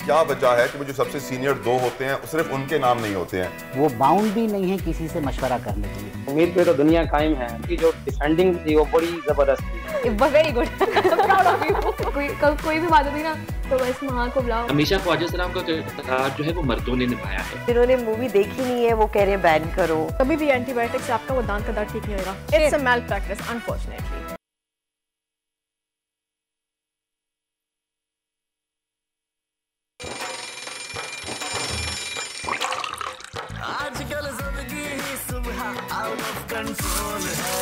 क्या वजह है कि वो जो सबसे सीनियर दो होते हैं सिर्फ उनके नाम नहीं होते हैं? वो बाउंड भी नहीं है किसी से मशवरा करने के लिए। उम्मीद पे तो दुनिया कायम है कि जो डिफेंडिंग थी वो बड़ी जबरदस्त थी। Very good, proud of you. कोई भी बात होती ना तो बस माँ को बुलाओ। हमेशा ख्वाजा सलाम का किरदार जो है वो मर्दों ने निभाया है। जिन्होंने मूवी देखी नहीं है वो कह रहे हैं बैन करो। कभी भी एंटीबायोटिक से आपका वो दांत का दर्द ठीक नहीं होगा। It's a malpractice unfortunately. आजकल जिंदगी ही सुबह आउट ऑफ कंट्रोल है,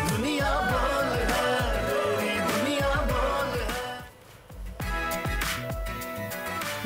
दुनिया बोल है, मेरी दुनिया बोल है।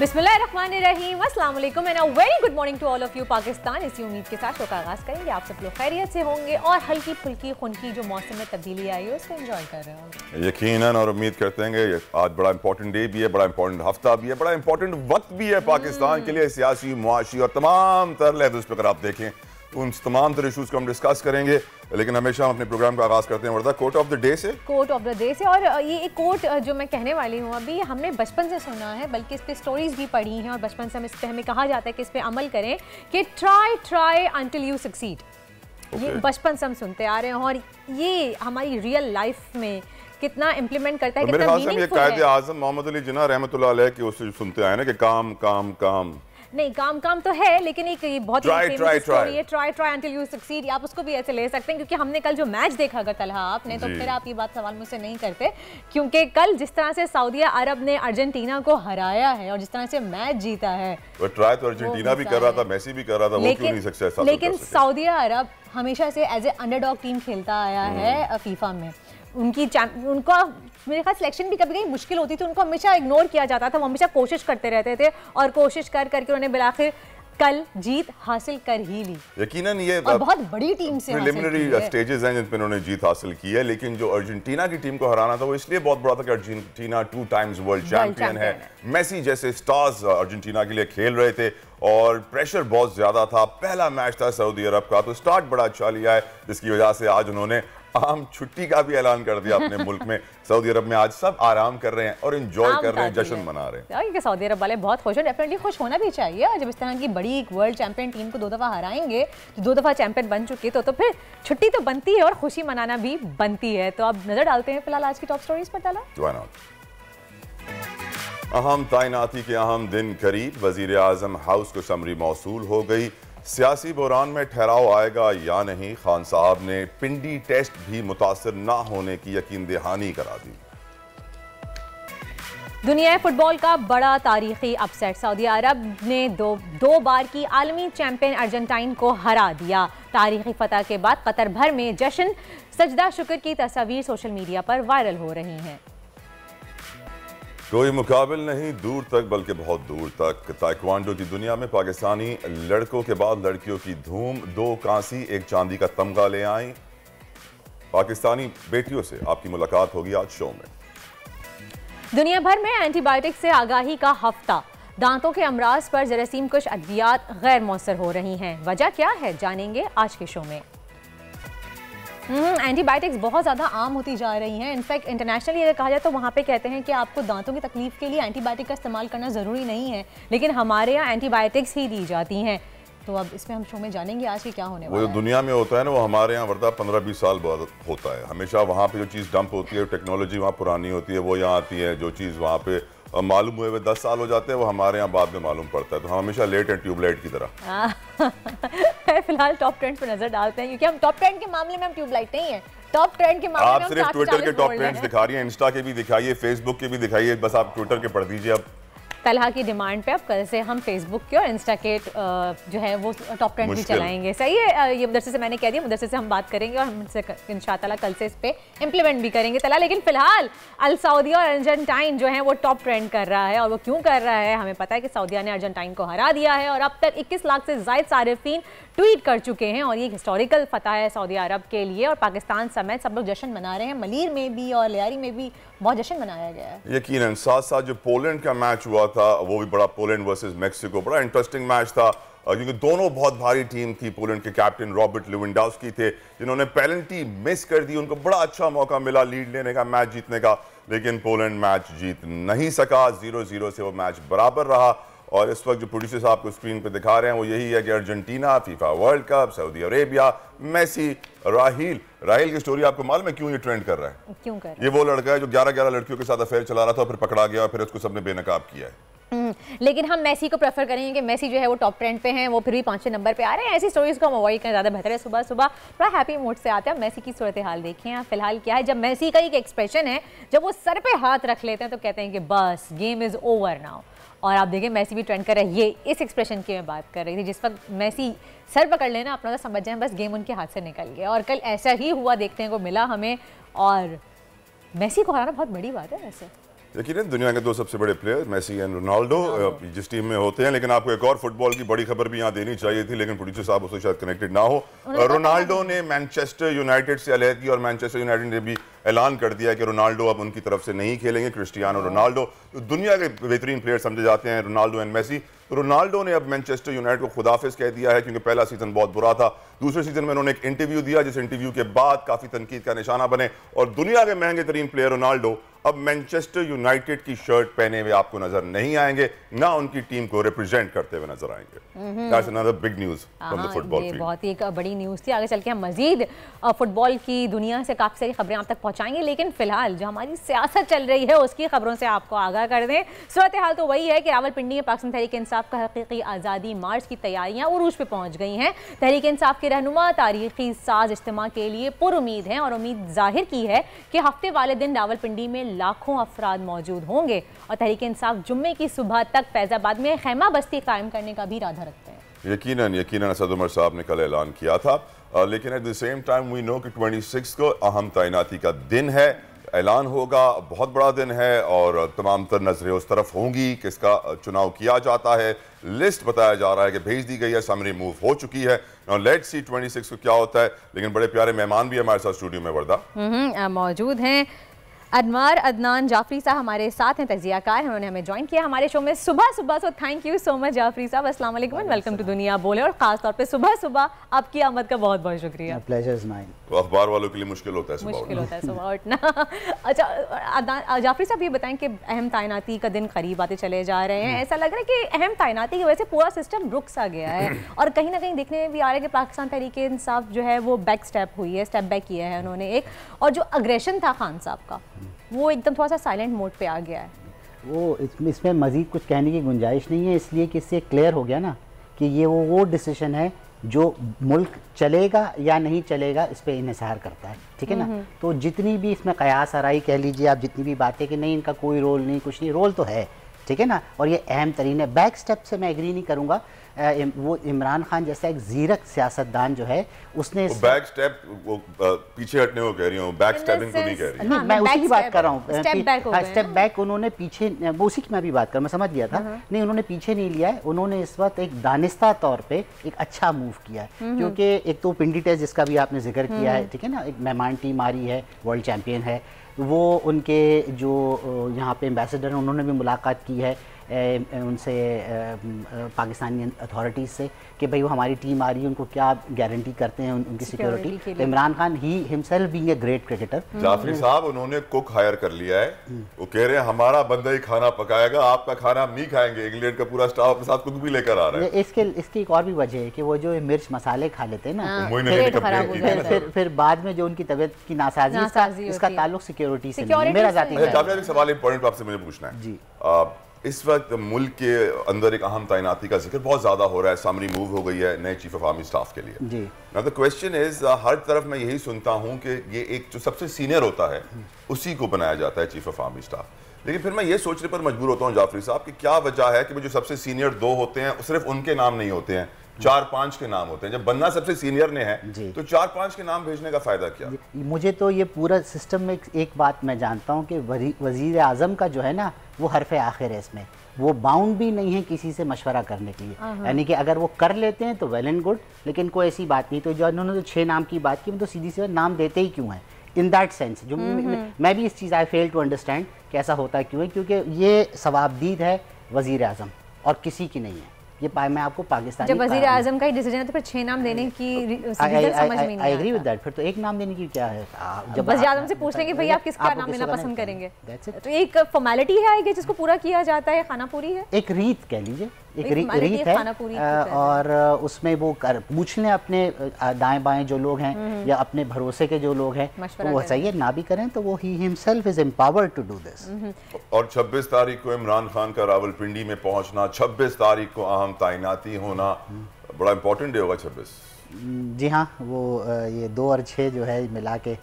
बिस्मिल्लाहिर्रहमानिर्रहीम, अस्सलाम वालेकुम and a very good morning to all of you Pakistan. इसी उम्मीद के साथ शो का आगाज करेंगे। आप सब लोग खैरियत से होंगे और हल्की फुल्की खुनकी जो मौसम में तब्दीली आई है उसको एंजॉय कर रहे होंगे यकीनन। और उम्मीद करते हैं कि आज बड़ा इंपॉर्टेंट डे भी है, बड़ा इंपॉर्टेंट हफ्ता भी है, बड़ा इंपॉर्टेंट वक्त भी है पाकिस्तान के लिए, सियासी, मुआशी और तमाम तरह लहज़ पर। अगर आप देखें तो उन तमाम तरह इशूज़ को हम डिस्कस करेंगे, लेकिन हमेशा हम अपने प्रोग्राम का आगाज़ करते हैं वर्दा कोट ऑफ द डे से। कोट ऑफ द डे से। और ये एक कोट जो मैं कहने वाली हूँ अभी हमने बचपन से सुना है, बल्कि इस पे स्टोरीज भी पढ़ी हैं और बचपन से हम इस पे हमें कहा जाता है कि इस पे अमल करें कि ट्राई अंटिल यू सक्सीड। ये बचपन से हम सुनते आ रहे हैं और ये हमारी रियल लाइफ में कितना इम्प्लीमेंट करता है, तो कितना मेरे ख्याल से हम ये मीनिंगफुल है। कायदे आज़म मोहम्मद अली जिन्ना रहमतुल्लाह अलैह की उससे सुनते आए ना कि काम काम काम नहीं, काम तो है, लेकिन एक ये बहुत ही फेमस स्टोरी है ट्राई अंटिल यू सक्सीड। आप उसको भी ऐसे ले सकते हैं क्योंकि हमने कल जो मैच देखा अगर तलहा आपने, तो फिर आप ये बात सवाल मुझसे नहीं करते, क्योंकि कल जिस तरह से सऊदी अरब ने अर्जेंटीना को हराया है और जिस तरह से मैच जीता है, वो ट्राई तो अर्जेंटीना भी कर रहा था, मेसी भी कर रहा था, वो क्यों नहीं सक्सेस हासिल कर सके? लेकिन सऊदी अरब हमेशा से एज ए अंडरडॉग टीम खेलता आया है फीफा में। उनका मेरे ख्याल सिलेक्शन भी कभी कभी मुश्किल होती थी, उनको हमेशा इग्नोर किया जाता था, वो हमेशा कोशिश करते रहते थे और कोशिश कर करके उन्होंने बिलाखिर कल जीत हासिल कर ही ली। यकीनन ये और बहुत बड़ी टीम से प्रिलिमिनरी स्टेजेस हैं जिन पे उन्होंने जीत हासिल की है, लेकिन जो अर्जेंटीना की टीम को हराना था वो इसलिए बहुत बड़ा था कि अर्जेंटीना 2 टाइम्स वर्ल्ड चैंपियन है। मेसी जैसे स्टार्स अर्जेंटीना के लिए खेल रहे थे और प्रेशर बहुत ज्यादा था। पहला मैच था सऊदी अरब का, तो स्टार्ट बड़ा अच्छा लिया है, जिसकी वजह से आज उन्होंने आम छुट्टी का भी ऐलान कर दिया अपने मुल्क में। सऊदी अरब में आज सब आराम कर रहे हैं और एंजॉय कर रहे हैं, जश्न मना रहे हैं। क्योंकि सऊदी अरब वाले बहुत खुश हैं, डेफिनेटली खुश होना भी चाहिए। और जब इस तरह की बड़ी एक वर्ल्ड चैंपियन टीम को 2 दफ़ा हराएंगे, तो 2 दफ़ा चैंपियन बन चुकी तो फिर छुट्टी तो बनती है और खुशी मनाना भी बनती है। तो अब नजर डालते हैं फिलहाल आज की टॉप स्टोरीज पर। डाला अहम तैनाती के अहम दिन करीब, वजीर आजम हाउस को समरी मौसूल हो गई। सियासी बहरान में ठहराव आएगा या नहीं, खान साहब ने पिंडी टेस्ट भी मुतासर ना होने की यकीन दहानी करा दी। दुनिया फुटबॉल का बड़ा तारीखी अपसेट, सऊदी अरब ने दो बार की आलमी चैंपियन अर्जेंटाइन को हरा दिया। तारीखी फतह के बाद कतर भर में जश्न, सजदा शुक्र की तस्वीर सोशल मीडिया पर वायरल हो रही हैं। कोई मुकाबिल नहीं दूर तक, बल्कि बहुत दूर तक। ताइक्वांडो की दुनिया में पाकिस्तानी लड़कों के बाद लड़कियों की धूम, 2 कांसी 1 चांदी का तमगा ले आई। पाकिस्तानी बेटियों से आपकी मुलाकात होगी आज शो में। दुनिया भर में एंटीबायोटिक से आगाही का हफ्ता, दांतों के अमराज पर जरासीम कुछ अद्वियात गैर मौसर हो रही हैं। वजह क्या है, जानेंगे आज के शो में। एंटीबायोटिक्स बहुत ज़्यादा आम होती जा रही हैं। इनफैक्ट इंटरनेशनली अगर कहा जाए तो वहाँ पे कहते हैं कि आपको दांतों की तकलीफ के लिए एंटीबायोटिक का इस्तेमाल करना ज़रूरी नहीं है, लेकिन हमारे यहाँ एंटीबायोटिक्स ही दी जाती हैं। तो अब इसमें हम शो में जानेंगे आज की क्या होने वाला है। वो दुनिया में होता है ना, वो हमारे यहाँ वर्दा 15-20 साल बाद होता है। हमेशा वहाँ पे जो चीज़ डंप होती है, टेक्नोलॉजी वहाँ पुरानी होती है, वो यहाँ आती है। जो चीज़ वहाँ पे मालूम हुए हुए 10 साल हो जाते हैं, वो हमारे यहाँ बाद में मालूम पड़ता है। तो हम हमेशा लेट हैं ट्यूबलाइट की तरह। फिलहाल टॉप ट्रेंड्स पर नजर डालते हैं, क्योंकि हम टॉप ट्रेंड के मामले में हम ट्यूबलाइट नहीं है। टॉप ट्रेंड के मामले में आप सिर्फ ट्विटर के टॉप ट्रेंड्स दिखा रही हैं, इंस्टा के भी दिखाइए, फेसबुक के भी दिखाइए, बस आप ट्विटर के पढ़ दीजिए। अब तलहा की डिमांड पे अब कल से हम फेसबुक के और इंस्टा के जो है वो टॉप ट्रेंड भी चलाएंगे। सही है, ये मुदस्सिर से मैंने कह दिया, मुदस्सिर से हम बात करेंगे और हम इंशाअल्लाह कल से इस पे इम्प्लीमेंट भी करेंगे तलहा। लेकिन फिलहाल अल सऊदी और अर्जेंटाइन जो है वो टॉप ट्रेंड कर रहा है। और वो क्यों कर रहा है, हमें पता है कि सऊदीया ने अर्जेंटाइन को हरा दिया है और अब तक 21 लाख से ज़ायद सारिफीन ट्वीट कर चुके हैं और ये हिस्टोरिकल फतह है सऊदी अरब के लिए। और पाकिस्तान समेत सब लोग जश्न मना रहे हैं। मलीर में भी और लियारी में भी बहुत जश्न मनाया गया है। यकीनन साथ साथ जो पोलैंड का मैच हुआ था वो भी बड़ा, पोलैंड वर्सेस मेक्सिको, बड़ा इंटरेस्टिंग मैच था क्योंकि दोनों बहुत भारी टीम थी। पोलैंड के कैप्टन रॉबर्ट लेवेंडोव्स्की थे जिन्होंने पेनल्टी मिस कर दी, उनको बड़ा अच्छा मौका मिला लीड लेने का, मैच जीतने का। लेकिन पोलैंड मैच जीत नहीं सका। 0-0 से वो मैच बराबर रहा। और इस वक्त जो प्रोड्यूसर्स आपको स्क्रीन पे दिखा रहे हैं वो यही है कि Argentina, FIFA World Cup, Saudi Arabia, Messi, Raheel की स्टोरी आपको मालूम है क्यों ये ट्रेंड कर रहा है? क्यों कर रहा है? ये वो लड़का है जो 11 लड़कियों के साथ अफेयर चला रहा था, फिर पकड़ा गया और फिर उसको सबने बेनकाब किया है। लेकिन हम मेसी को प्रेफर करेंगे कि मेसी जो है वो टॉप ट्रेंड पे हैं, वो फिर भी 5वें नंबर पे आ रहे हैं। ऐसी स्टोरीज को हम अवॉइड करें, ज़्यादा बेहतर है। सुबह सुबह थोड़ा हैप्पी मूड से आते हैं। मेसी की सूरत हाल देखें आप फिलहाल क्या है। जब मेसी का एक एक्सप्रेशन है, जब वो सर पे हाथ रख लेते हैं तो कहते हैं कि बस गेम इज़ ओवर नाउ। और आप देखें मेसी भी ट्रेंड कर रहे हैं। ये इस एक्सप्रेशन की मैं बात कर रही थी। जिस वक्त मेसी सर पकड़ लेना अपना तो समझ जाएं बस गेम उनके हाथ से निकल गया। और कल ऐसा ही हुआ देखने को मिला हमें। और मेसी को हराना बहुत बड़ी बात है वैसे। यकीनन दुनिया के दो सबसे बड़े प्लेयर मेसी एंड रोनाल्डो जिस टीम में होते हैं। लेकिन आपको एक और फुटबॉल की बड़ी खबर भी यहाँ देनी चाहिए थी, लेकिन प्रोड्यूसर साहब उससे शायद कनेक्टेड ना हो। रोनाल्डो ने मैनचेस्टर यूनाइटेड से अलहदगी और मैनचेस्टर यूनाइटेड ने भी ऐलान कर दिया कि रोनाल्डो अब उनकी तरफ से नहीं खेलेंगे। क्रिस्टियानो रोनाल्डो तो दुनिया के बेहतरीन प्लेयर समझे जाते हैं, रोनाल्डो एंड मेसी। रोनाल्डो ने अब मैनचेस्टर यूनाइटेड को खुदाफिज कह दिया है क्योंकि पहला सीजन बहुत बुरा था। दूसरे सीजन में उन्होंने एक इंटरव्यू दिया जिस इंटरव्यू के बाद काफी तनकीद का निशाना बने और दुनिया के महंगे तरीन प्लेयर रोनाल्डो अब मैनचेस्टर यूनाइटेड की शर्ट पहने हुए आपको नजर नहीं आएंगे, ना उनकी टीम को रिप्रेजेंट करते हुए नजर आएंगे। That's another big news from the football field. बहुत ही एक बड़ी न्यूज़ थी। आगे चल के हम मजीद फुटबॉल की दुनिया से काफ़ी सारी खबरें आप तक पहुंचाएंगे, लेकिन फिलहाल जो हमारी सियासत चल रही है उसकी खबरों से आपको आगाह कर दें। सूरत हाल तो वही है कि रावलपिंडी में पाकिस्तान तहरीक इंसाफ का हकीकी आज़ादी मार्च की तैयारियां उरूज पे पहुंच गई हैं। तहरीक इंसाफ के रहनुमा तारीखी साज इज्तिमा के लिए पुरुमीद हैं और उम्मीद जाहिर की है कि हफ्ते वाले दिन रावलपिंडी में लाखों अफराद मौजूद होंगे और तहरीक इंसाफ जुम्मे की सुबह तक फैजाबाद में खैमा बस्ती कायम करने का भी इरादा रखते हैं। यकीनन असद उमर साहब ने कल ऐलान किया था, लेकिन at the same time we know कि 26 को अहम तैनाती का दिन है। ऐलान होगा, बहुत बड़ा दिन है और तमाम तर नजरें उस तरफ होंगी कि इसका चुनाव किया जाता है। लिस्ट बताया जा रहा है कि भेज दी गई है, समरी मूव हो चुकी है। नाउ लेट्स सी 26 को क्या होता है। लेकिन बड़े प्यारे मेहमान भी हमारे साथ स्टूडियो में वर्दा मौजूद हैं। अनवार अदनान जाफरी साहब हमारे साथ हैं, तजियाकार, उन्होंने हमें ज्वाइन किया हमारे शो में सुबह सुबह। So thank you so much Jafri साहब, अस्सलाम वालेकुम एंड वेलकम टू दुनिया बोले। और खास तौर पे सुबह सुबह आपकी आमद का बहुत बहुत शुक्रिया। Pleasure is mine. तो अखबार वालों के लिए मुश्किल होता है सुबह उठना। अच्छा जाफरी साहब ये बताएं कि अहम तैनाती का दिन करीब आते चले जा रहे हैं। ऐसा लग रहा है कि अहम तैनाती की वजह से पूरा सिस्टम रुक सा गया है और कहीं ना कहीं देखने में भी आ रहा है कि पाकिस्तान तहरीक इंसाफ जो है वो बैक स्टेप हुई है, स्टेप बैक किया है उन्होंने एक। और जो अग्रेशन था खान साहब का वो एकदम थोड़ा सा साइलेंट मोड पे आ गया है। वो इसमें मज़ीद कुछ कहने की गुंजाइश नहीं है, इसलिए कि इससे क्लियर हो गया ना कि ये वो डिसीजन है जो मुल्क चलेगा या नहीं चलेगा इस पर इन्हिसार करता है। ठीक है ना। तो जितनी भी इसमें कयास आराई कह लीजिए आप, जितनी भी बातें कि नहीं इनका कोई रोल नहीं, कुछ नहीं, रोल तो है। ठीक है ना। और ये अहम तरीन है। बैक स्टेप से मैं एग्री नहीं करूँगा। वो इमरान खान जैसा एक जीरक सियासतदान जो है उसने बैक स्टेप पीछे हटने को कह रही हूँ, बैक स्टेपिंग को नहीं कह रही। नहीं, मैं उसी की बात कर रहा हूँ। स्टेप बैक उन्होंने पीछे, वो उसी की मैं भी बात कर, मैं समझ गया था। नहीं, उन्होंने पीछे नहीं लिया है। उन्होंने इस वक्त एक दानिस्ता तौर पे एक अच्छा मूव किया है क्योंकि एक तो पिंडी टेस्ट जिसका भी आपने जिक्र किया है, ठीक है ना, एक मेहमान टीम आ रही है, वर्ल्ड चैंपियन है वो। उनके जो यहाँ पे एम्बेसडर हैं उन्होंने भी मुलाकात की है उनसे, पाकिस्तानी अथॉरिटीज़ से कि भाई वो हमारी टीम आ रही है, उनको क्या गारंटी करते हैं उनकी सिक्योरिटी। तो इमरान खान ही himself being a great cricketer. Jafri साहब उन्होंने कुक हायर कर लिया है, वो कह रहे हैं हमारा बंदा ही खाना पकाएगा, आपका खाना हम नहीं खाएंगे। इंग्लैंड का पूरा स्टाफ अपने साथ कुक भी लेकर आ रहा है। इसकी एक और भी वजह है कि वो जो मिर्च मसाले खा लेते हैं ना, फिर बाद में जो उनकी तबीयत की नासाजी, इसका ताल्लुक सिक्योरिटी से नहीं। मेरा जाती सवाल इंपॉर्टेंट आपसे मुझे पूछना है जी। इस वक्त मुल्क के अंदर एक अहम तैनाती का जिक्र बहुत ज्यादा हो रहा है, समरी मूव हो गई है नए चीफ ऑफ आर्मी स्टाफ के लिए जी। नाउ द क्वेश्चन इज, हर तरफ मैं यही सुनता हूं कि ये एक जो सबसे सीनियर होता है उसी को बनाया जाता है चीफ ऑफ आर्मी स्टाफ। लेकिन फिर मैं ये सोचने पर मजबूर होता हूं जाफरी साहब कि क्या वजह है कि जो सबसे सीनियर दो होते हैं सिर्फ उनके नाम नहीं होते हैं, 4-5 के नाम होते हैं। जब बनना सबसे सीनियर ने है तो 4-5 के नाम भेजने का फायदा क्या? मुझे तो ये पूरा सिस्टम में एक बात मैं जानता हूँ कि वजीर आजम का जो है ना वो हरफ आखिर है इसमें, वो बाउंड भी नहीं है किसी से मशवरा करने के लिए। यानी कि अगर वो कर लेते हैं तो वेल एंड गुड, लेकिन कोई ऐसी बात नहीं। तो जो उन्होंने जो 6 नाम की बात की, तो सीधी सी नाम देते ही क्यों है इन दैट सेंस? जो मैं भी इस चीज़ आई फेल टू अंडरस्टैंड कि ऐसा होता क्यों है, क्योंकि ये सवाबदीद है वजीर आजम और किसी की नहीं है। ये मैं आपको पाकिस्तानी जब वज़ीर आज़म का ही डिसीजन है तो फिर 6 नाम देने की समझ में नहीं आई एग्री विद दैट। फिर तो एक नाम देने की क्या है, जब वज़ीर आज़म से पूछ लेंगे भाई आप किसका नाम लेना पसंद करेंगे, तो एक फॉर्मेलिटी है आएगी जिसको पूरा किया जाता है, खाना पूरी है, एक रीत कह लीजिए, एक रीत है। और उसमें वो पूछ लें अपने दाएं बाएं जो लोग हैं या अपने भरोसे के जो लोग हैं, तो वो चाहिए ना भी करें तो वो he himself is empowered to do this. और 26 तारीख को इमरान खान का रावलपिंडी में पहुंचना, 26 तारीख को अहम तैनाती होना, बड़ा इंपॉर्टेंट डे होगा 26। जी हाँ, वो ये 2 और 6 जो है मिला के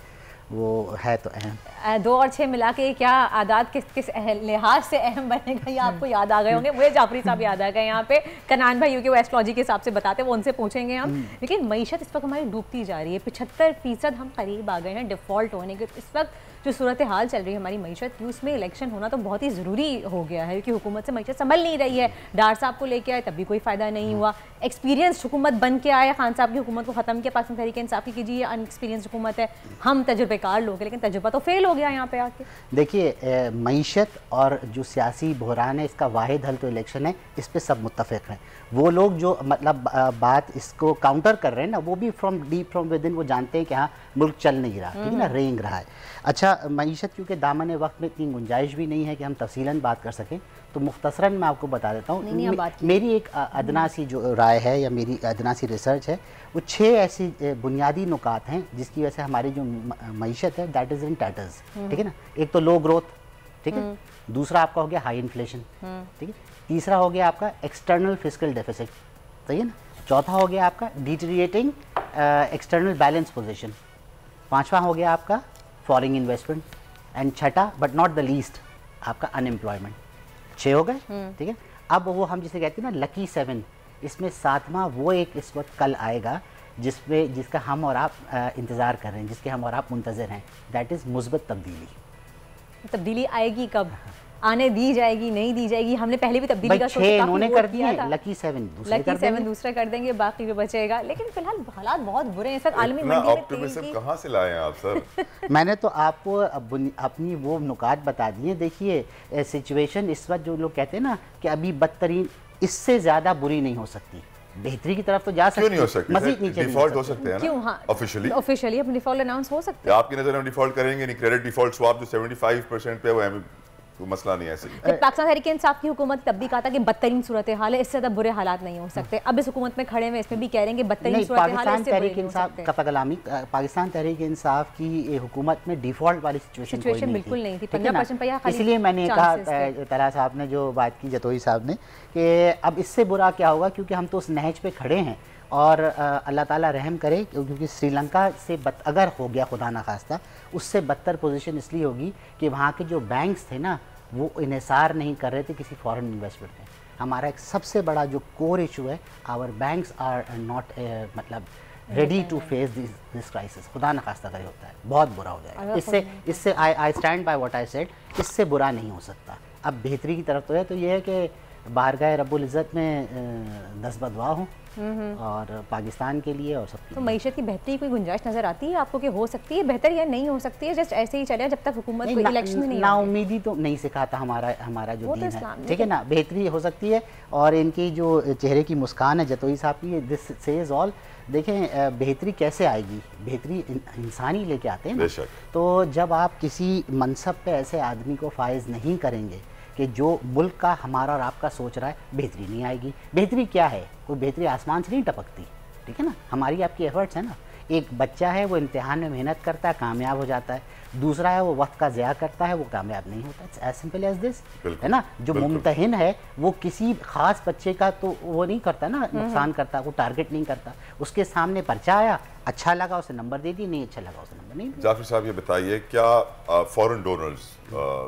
वो है तो अहम। 2 और 6 मिला के क्या आदात किस लिहाज से अहम बनेगा ये आपको याद आ गए होंगे। मुझे जाफरी साहब याद आ गए यहाँ पे, कनान भाई क्योंकि वो एस्ट्रोलॉजी के हिसाब से बताते हैं, वो उनसे पूछेंगे हम। लेकिन मईशत इस वक्त हमारी डूबती जा रही है, 75% हम करीब आ गए हैं डिफ़ॉल्ट होने के। इस वक्त जो सूरत हाल चल रही है हमारी मईशत की, उसमें इलेक्शन होना तो बहुत ही ज़रूरी हो गया है क्योंकि हुकूमत से मईशत संभल नहीं रही है। डार साहब को लेके आए तब भी कोई फ़ायदा नहीं हुआ, एक्सपीरियंस हुकूमत बन के आए, खान साहब की हुकूमत को ख़त्म किया, पाकिस्तान तहरीक इंसाफ की कीजिए, अनएक्सपीरियंस हुकूमत है, हम तजुर्बेकार लोग हैं, लेकिन तजुर्बा तो फेल हो गया यहाँ पे आके। देखिए मईशत और जो सियासी बहरान है इसका वाहिद हल तो इलेक्शन है, इस पर सब मुत्तफ़िक़ हैं। वो लोग जो मतलब बात इसको काउंटर कर रहे हैं ना, वो भी from deep from with in वो जानते हैं कि हाँ मुल्क चल नहीं रहा, ठीक है ना, रेंग रहा है। अच्छा, मईशत क्योंकि दामन वक्त में इतनी गुंजाइश भी नहीं है कि हम तफसीलन बात कर सकें, तो मुख्तसरन मैं आपको बता देता हूँ। मेरी एक अदना सी जो राय है या मेरी अदना सी रिसर्च है, वो 6 ऐसी बुनियादी नुकात हैं जिसकी वजह से हमारी जो मईशत है दैट इज़ इन टैटर्स, ठीक है ना। एक तो लो ग्रोथ, ठीक है, दूसरा आपका हो गया हाई इन्फ्लेशन, ठीक है, तीसरा हो गया आपका एक्सटर्नल फिस्कल डेफिसिट, सही है ना, चौथा हो गया आपका डिटेरिएटिंग एक्सटर्नल बैलेंस पोजीशन, पांचवा हो गया आपका फॉरेन इन्वेस्टमेंट, एंड छठा बट नॉट द लीस्ट आपका अनएम्प्लॉयमेंट। 6 हो गए, ठीक है। अब वो हम जिसे कहते हैं ना लकी 7, इसमें 7वां वो एक इस वक्त कल आएगा जिसका हम और आप इंतज़ार कर रहे हैं, जिसके हम और आप मुंतज़िर हैं, दैट इज़ मुस्बत तब्दीली। तब्दीली आएगी कब, आने दी जाएगी, नहीं दी जाएगी? हमने पहले भी तब्दीली का सोचा, उन्होंने कर दिया था, लकी 7 दूसरा कर देंगे, बाकी भी बचेगा। लेकिन फिलहाल हालात बहुत बुरे हैं इस वक्त आलमी मंडी में। ऑप्टिमिज्म कहां से लाए हैं आप सर? मैंने तो आपको अपनी वो नुकात बता दिए। देखिए सिचुएशन इस वक्त जो लोग कहते हैं ना कि अभी बदतरीन, इससे ज्यादा बुरी नहीं हो सकती, बेहतरी की तरफ तो जा सकती है, क्यों नहीं हो सकती? मजीद नीचे डिफॉल्ट हो सकते हैं ना? क्यों? हाँ, ऑफिशियली अब डिफॉल्ट अनाउंस हो सकते हैं। आपकी नजर में डिफॉल्ट करेंगे नहीं? क्रेडिट डिफॉल्ट स्वाप जो 75% पे वो तो मसला नहीं है ऐसे। पाकिस्तान तहरीक इंसाफ की हुकूमत तब भी कहा था कि बदतरीन सूरत हाल है, इससे ज़्यादा बुरे हालात नहीं हो सकते। अब इस हुकूमत में खड़े हुए इसमें भी कह रहे हैं कि बदतरीन सूरत हाल है, इससे बुरे नहीं हो सकते। पाकिस्तान तहरीक इंसाफ की हुकूमत में डिफॉल्ट वाली सिचुएशन बिल्कुल नहीं थी, 15% पे यह इसलिए मैंने कहा, तला साहब ने जो बात की, जतोई साहब ने, कि अब इससे बुरा क्या होगा, क्योंकि हम तो उस नहज पे खड़े हैं और अल्लाह ताला रहम करे, क्योंकि श्रीलंका से अगर हो गया खुदा ना खास्ता, उससे बदतर पोजीशन इसलिए होगी कि वहाँ के जो बैंक्स थे ना वो इन्हिसार नहीं कर रहे थे किसी फॉरेन इन्वेस्टमेंट में। हमारा एक सबसे बड़ा जो कोर इशू है, आवर बैंक्स आर नॉट मतलब ready to face this crisis. खुदा न खास्ता करे होता है, बहुत बुरा हो जाएगा। इससे I stand by what I said, इससे बुरा नहीं हो सकता। अब बेहतरी की तरफ तो है, तो ये है कि बारगाह रब्बुल इज़्ज़त में 10 बदवा हूँ और पाकिस्तान के लिए और सब। तो मईशत की बेहतरी कोई गुंजाइश नजर आती है आपको कि हो सकती है बेहतर या नहीं हो सकती है? जस्ट ऐसे ही चले जब तक हुकूमत कोई इलेक्शन नहीं, ना उम्मीदी तो नहीं सिखाता हमारा जो दीन है, ठीक है ना। बेहतरी हो सकती है और इनकी जो चेहरे की मुस्कान है जतोई साहब की, दिस सेज ऑल। देखें बेहतरी कैसे आएगी, बेहतरी इंसान ही लेके आते हैं ना। तो जब आप किसी मनसब पे ऐसे आदमी को फायज नहीं करेंगे कि जो मुल्क का हमारा और आपका सोच रहा है, बेहतरी नहीं आएगी। बेहतरी क्या है? कोई बेहतरी आसमान से नहीं टपकती, ठीक है ना। हमारी आपकी एफर्ट्स है ना। एक बच्चा है वो इम्तिहान में मेहनत करता है, कामयाब हो जाता है। दूसरा है वो वक्त का ज़िया करता है, वो कामयाब नहीं होता। It's as simple as this, है ना। जो मुमतहिन है वो किसी ख़ास बच्चे का तो वो नहीं करता ना, नुकसान करता, वो टारगेट नहीं करता। उसके सामने पर्चा आया, अच्छा लगा उसे नंबर दे दिए, नहीं अच्छा लगा उसे नंबर नहीं दिया। जाफर साहब ये बताइए, क्या फॉरेन डोनर्स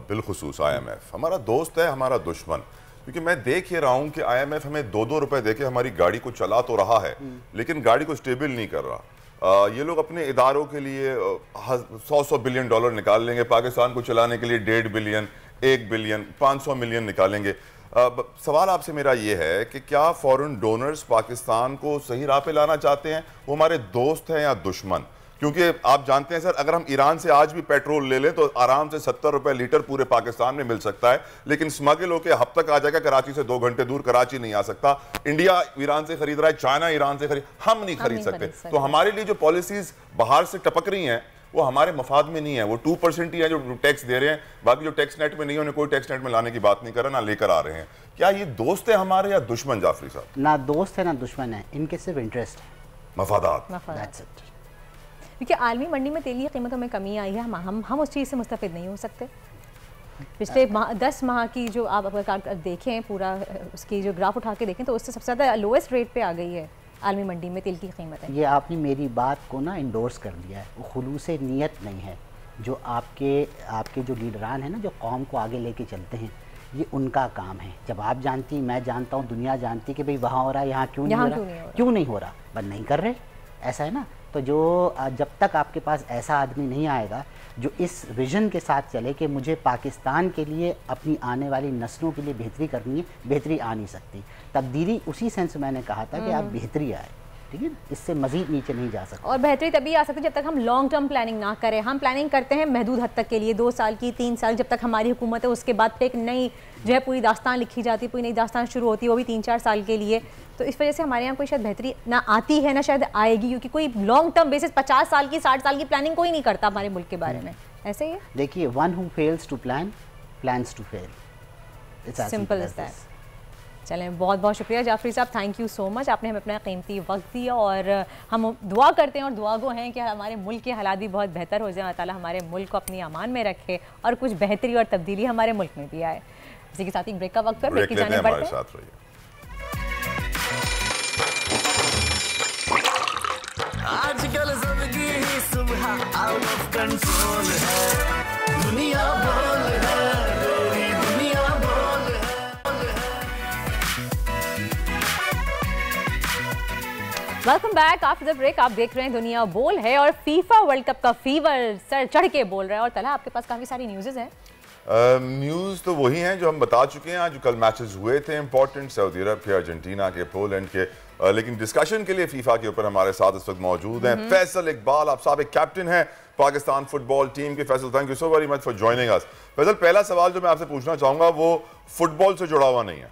बिलखुसूस IMF हमारा दोस्त है, हमारा दुश्मन? क्योंकि मैं देख ये रहा हूँ कि IMF हमें 2-2 रुपए देके हमारी गाड़ी को चला तो रहा है, लेकिन गाड़ी को स्टेबल नहीं कर रहा। ये लोग अपने इदारों के लिए 100 बिलियन डॉलर निकाल लेंगे, पाकिस्तान को चलाने के लिए 1.5 बिलियन, 1 बिलियन, 500 मिलियन निकालेंगे। सवाल आपसे मेरा ये है कि क्या फॉरेन डोनर्स पाकिस्तान को सही राह पे लाना चाहते हैं? वो हमारे दोस्त हैं या दुश्मन? क्योंकि आप जानते हैं सर, अगर हम ईरान से आज भी पेट्रोल ले लें तो आराम से 70 रुपए लीटर पूरे पाकिस्तान में मिल सकता है, लेकिन स्मगल होकर हब तक आ जाएगा। कराची से 2 घंटे दूर कराची नहीं आ सकता। इंडिया ईरान से खरीद रहा है, चाइना ईरान से हम नहीं खरीद सकते। तो हमारे लिए जो पॉलिसीज बाहर से टपक रही हैं वो हमारे मफाद में नहीं है। वो 2% ही है जो टैक्स दे रहे हैं, बाकी जो टैक्स नेट में नहीं है उन्हें कोई टैक्स नेट में लाने की बात नहीं कर रहा, ना लेकर आ रहे हैं। क्या ये दोस्त है हमारे या दुश्मन जाफरी साहब? ना दोस्त है ना दुश्मन है, इनके सिर्फ इंटरेस्ट है, मफादात। That's it। क्योंकि आलमी मंडी में तेल की कीमतों में कमी आई है, हम उस चीज़ से मुस्तफ़िद नहीं हो सकते। पिछले 10 माह की जो आप अगर देखें पूरा उसकी जो ग्राफ उठा के देखें तो उससे सबसे ज़्यादा लोएस्ट रेट पे आ गई है आलमी मंडी में तेल की कीमत है। ये आपने मेरी बात को ना इंडोर्स कर दिया है। वो खुलूस नीयत नहीं है। जो आपके जो लीडरान हैं ना, जो कौम को आगे लेके चलते हैं, ये उनका काम है। जब आप जानती, मैं जानता हूँ, दुनिया जानती कि भाई वहाँ हो रहा है, यहाँ क्यों नहीं हो रहा, बट नहीं कर रहे, ऐसा है ना। तो जो जब तक आपके पास ऐसा आदमी नहीं आएगा जो इस विजन के साथ चले कि मुझे पाकिस्तान के लिए, अपनी आने वाली नस्लों के लिए बेहतरी करनी है, बेहतरी आ नहीं सकती। तब्दीली उसी सेंस मैंने कहा था कि आप बेहतरी आए, ठीक है, इससे मजीद नीचे नहीं जा सकते। और बेहतरी तभी आ सकती है जब तक हम लॉन्ग टर्म प्लानिंग ना करें। हम प्लानिंग करते हैं महदूद हद तक के लिए, 2 साल की, 3 साल, जब तक हमारी हुकूमत है। उसके बाद फिर एक नई जो है पूरी दास्तान लिखी जाती है, पूरी नई दास्तान शुरू होती है, वो भी 3-4 साल के लिए। तो इस वजह से हमारे यहाँ कोई शायद बेहतरी ना आती है, ना शायद आएगी, क्योंकि कोई लॉन्ग टर्म बेसिस 50 साल की, 60 साल की प्लानिंग कोई नहीं करता हमारे मुल्क के बारे में। ऐसे ही है। देखिए, one who fails to plan plans to fail, it's as simple as that. चलें, बहुत बहुत शुक्रिया जाफरी साहब, थैंक यू सो मच, आपने हमें अपना कीमती वक्त दिया। और हम दुआ करते हैं और दुआ गो हैं कि हमारे मुल्क के हालात भी बहुत बेहतर हो जाए, अल्लाह ताला हमारे मुल्क को अपनी अमान में रखे और कुछ बेहतरी और तब्दीली हमारे मुल्क में भी आए। इसी के साथ ही ब्रेक का वक्त पर ब्रेक की जाने पड़ते हैं। आजकल जिंदगी ही सुबह आउट ऑफ कंट्रोल है, दुनिया बोल है, तेरी दुनिया बोल है। Welcome back after the break. आप देख रहे हैं दुनिया बोल है और फीफा वर्ल्ड कप का फीवर सर चढ़ के बोल रहा है। और तला, आपके पास काफी सारी न्यूज़ हैं। न्यूज़ तो वही हैं जो हम बता चुके हैं। आज जो कल मैचेस हुए थे इंपॉर्टेंट, सऊदी अरब के, अर्जेंटीना के, पोलैंड के, लेकिन डिस्कशन के लिए फीफा के ऊपर हमारे साथ इस वक्त मौजूद हैं फैसल इकबाल। आप साबिक कैप्टन हैं पाकिस्तान फुटबॉल टीम के। Faisal, thank you so very much for joining us. Faisal, पहला सवाल जो मैं आपसे पूछना चाहूँगा वो फुटबॉल से जुड़ा हुआ नहीं है।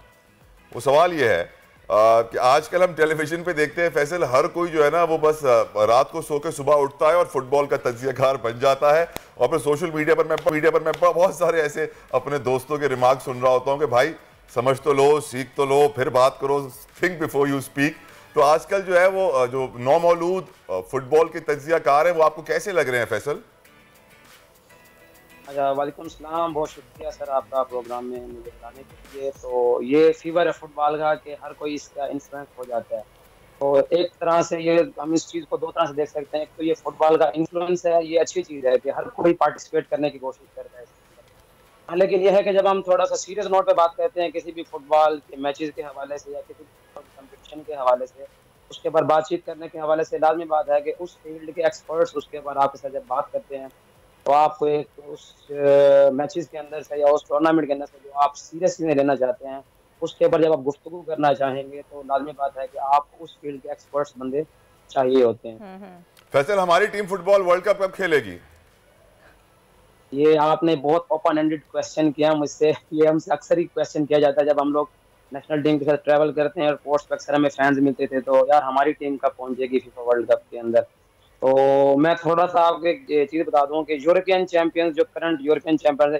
वो सवाल ये है कि आजकल हम टेलीविजन पे देखते हैं फैसल, हर कोई जो है ना वो बस रात को सो के सुबह उठता है और फुटबॉल का तज्जियाकार बन जाता है। और फिर सोशल मीडिया पर मैं बहुत सारे ऐसे अपने दोस्तों के रिमार्क सुन रहा होता हूँ कि भाई समझ तो लो, सीख तो लो, फिर बात करो, थिंक बिफोर यू स्पीक। तो आजकल जो है वो जो नौमौलूद फुटबॉल के तज्जियाकार हैं वो आपको कैसे लग रहे हैं फैसल? वालेकुम सलाम, बहुत शुक्रिया सर आपका प्रोग्राम में मुझे बताने के लिए। तो ये फीवर है फुटबॉल का कि हर कोई इसका इन्फ्लुएंस हो जाता है। तो एक तरह से ये हम इस चीज़ को 2 तरह से देख सकते हैं। तो ये फुटबॉल का इन्फ्लुएंस है, ये अच्छी चीज़ है कि हर कोई पार्टिसिपेट करने की कोशिश करता है। हाँ, लेकिन यह है कि जब हम थोड़ा सा सीरियस नोट पे बात करते हैं किसी भी फुटबॉल के मैचेस के हवाले से या किसी कंपटीशन के हवाले से, उसके ऊपर बातचीत करने के हवाले से लाजमी बात है कि उस फील्ड के एक्सपर्ट्स उसके ऊपर आपके साथ जब बात करते हैं तो आपको एक उस मैचेस के अंदर से या उस टूर्नामेंट के अंदर से जो आप सीरियसली लेना चाहते हैं उसके ऊपर जब आप गुफ्तगू करना चाहेंगे तो लाजमी बात है कि आपको उस फील्ड के एक्सपर्ट्स बंदे चाहिए होते हैं। फैसल, हमारी टीम फुटबॉल वर्ल्ड कप कब खेलेगी? ये आपने बहुत ओपन एंडेड क्वेश्चन किया मुझसे। ये हमसे अक्सर ही क्वेश्चन किया जाता है जब हम लोग नेशनल टीम के साथ ट्रैवल करते हैं। एयरपोर्ट्स पर अक्सर हमें फैंस मिलते थे तो यार हमारी टीम कब पहुंचेगी फीफा वर्ल्ड कप के अंदर। तो मैं थोड़ा सा आपको एक चीज़ बता दूं कि यूरोपियन चैंपियंस, जो करंट यूरोपियन चैंपियंस है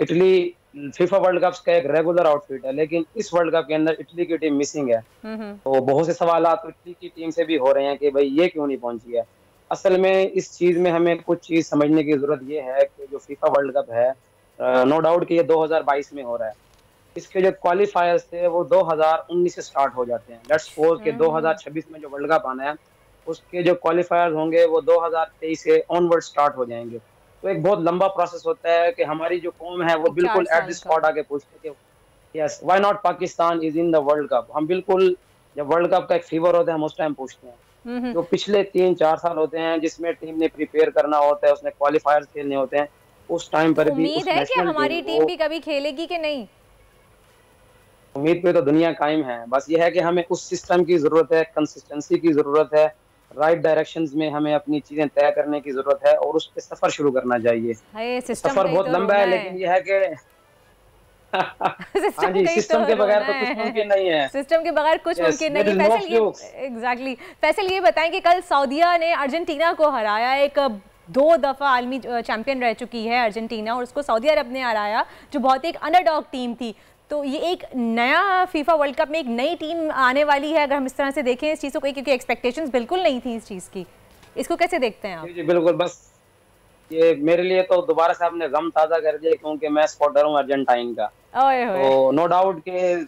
इटली फीफा वर्ल्ड कप का एक रेगुलर आउटफिट है, लेकिन इस वर्ल्ड कप के अंदर इटली की टीम मिसिंग है। तो बहुत से सवाल तो इटली की टीम से भी हो रहे हैं कि भाई ये क्यों नहीं पहुंची है। असल में इस चीज़ में हमें कुछ चीज़ समझने की ज़रूरत ये है कि जो फीफा वर्ल्ड कप है, नो डाउट कि ये 2022 में हो रहा है। इसके जो क्वालिफायर्स थे वो 2019 से स्टार्ट हो जाते हैं। लेट्स सपोज कि 2026 में जो वर्ल्ड कप आना है उसके जो क्वालिफायर्स होंगे वो 2023 से ऑनवर्ड स्टार्ट हो जाएंगे। तो एक बहुत लंबा प्रोसेस होता है कि हमारी जो कौम है वो बिल्कुल एट दिस स्पॉट आके पूछते हैं yes why not Pakistan is in the world cup. हम बिल्कुल जब वर्ल्ड कप का एक फीवर होता है हम उस टाइम पूछते हैं। जो पिछले 3-4 साल होते हैं जिसमें टीम ने प्रिपेयर करना होता है, उसने क्वालिफायर्स खेलने होते हैं, उस टाइम पर भी उम्मीद है कि हमारी टीम भी कभी खेलेगी कि नहीं? उम्मीद पे तो दुनिया कायम है, बस ये है कि हमें उस सिस्टम की जरूरत है, कंसिस्टेंसी की जरूरत है, राइट डायरेक्शंस में हमें अपनी चीजें तय करने की जरूरत है और उस पे सफर शुरू करना चाहिए। सफर बहुत लंबा है, लेकिन यह है कि हाँ जी, सिस्टम के बगैर तो कुछ मुमकिन नहीं है। सिस्टम के बगैर कुछ मुमकिन नहीं है। एग्जैक्टली फैसल, ये बताएं कि कल सऊदीया ने अर्जेंटीना को हराया। एक 2 दफा आलमी चैंपियन रह चुकी है अर्जेंटीना और उसको सऊदी अरब ने हराया, जो बहुत एक अंडरडॉग टीम थी। तो ये एक नया फीफा वर्ल्ड कप में एक नई टीम आने वाली है, अगर हम इस तरह से देखें इस चीज़ को, क्योंकि एक्सपेक्टेशंस बिल्कुल नहीं थी इस चीज़ की। इसको कैसे देखते हैं आप? जी बिल्कुल, बस ये मेरे लिए तो दोबारा से आपने गम ताज़ा कर दिया, क्योंकि मैं सपोर्टर हूँ अर्जेंटाइन का। तो नो डाउट के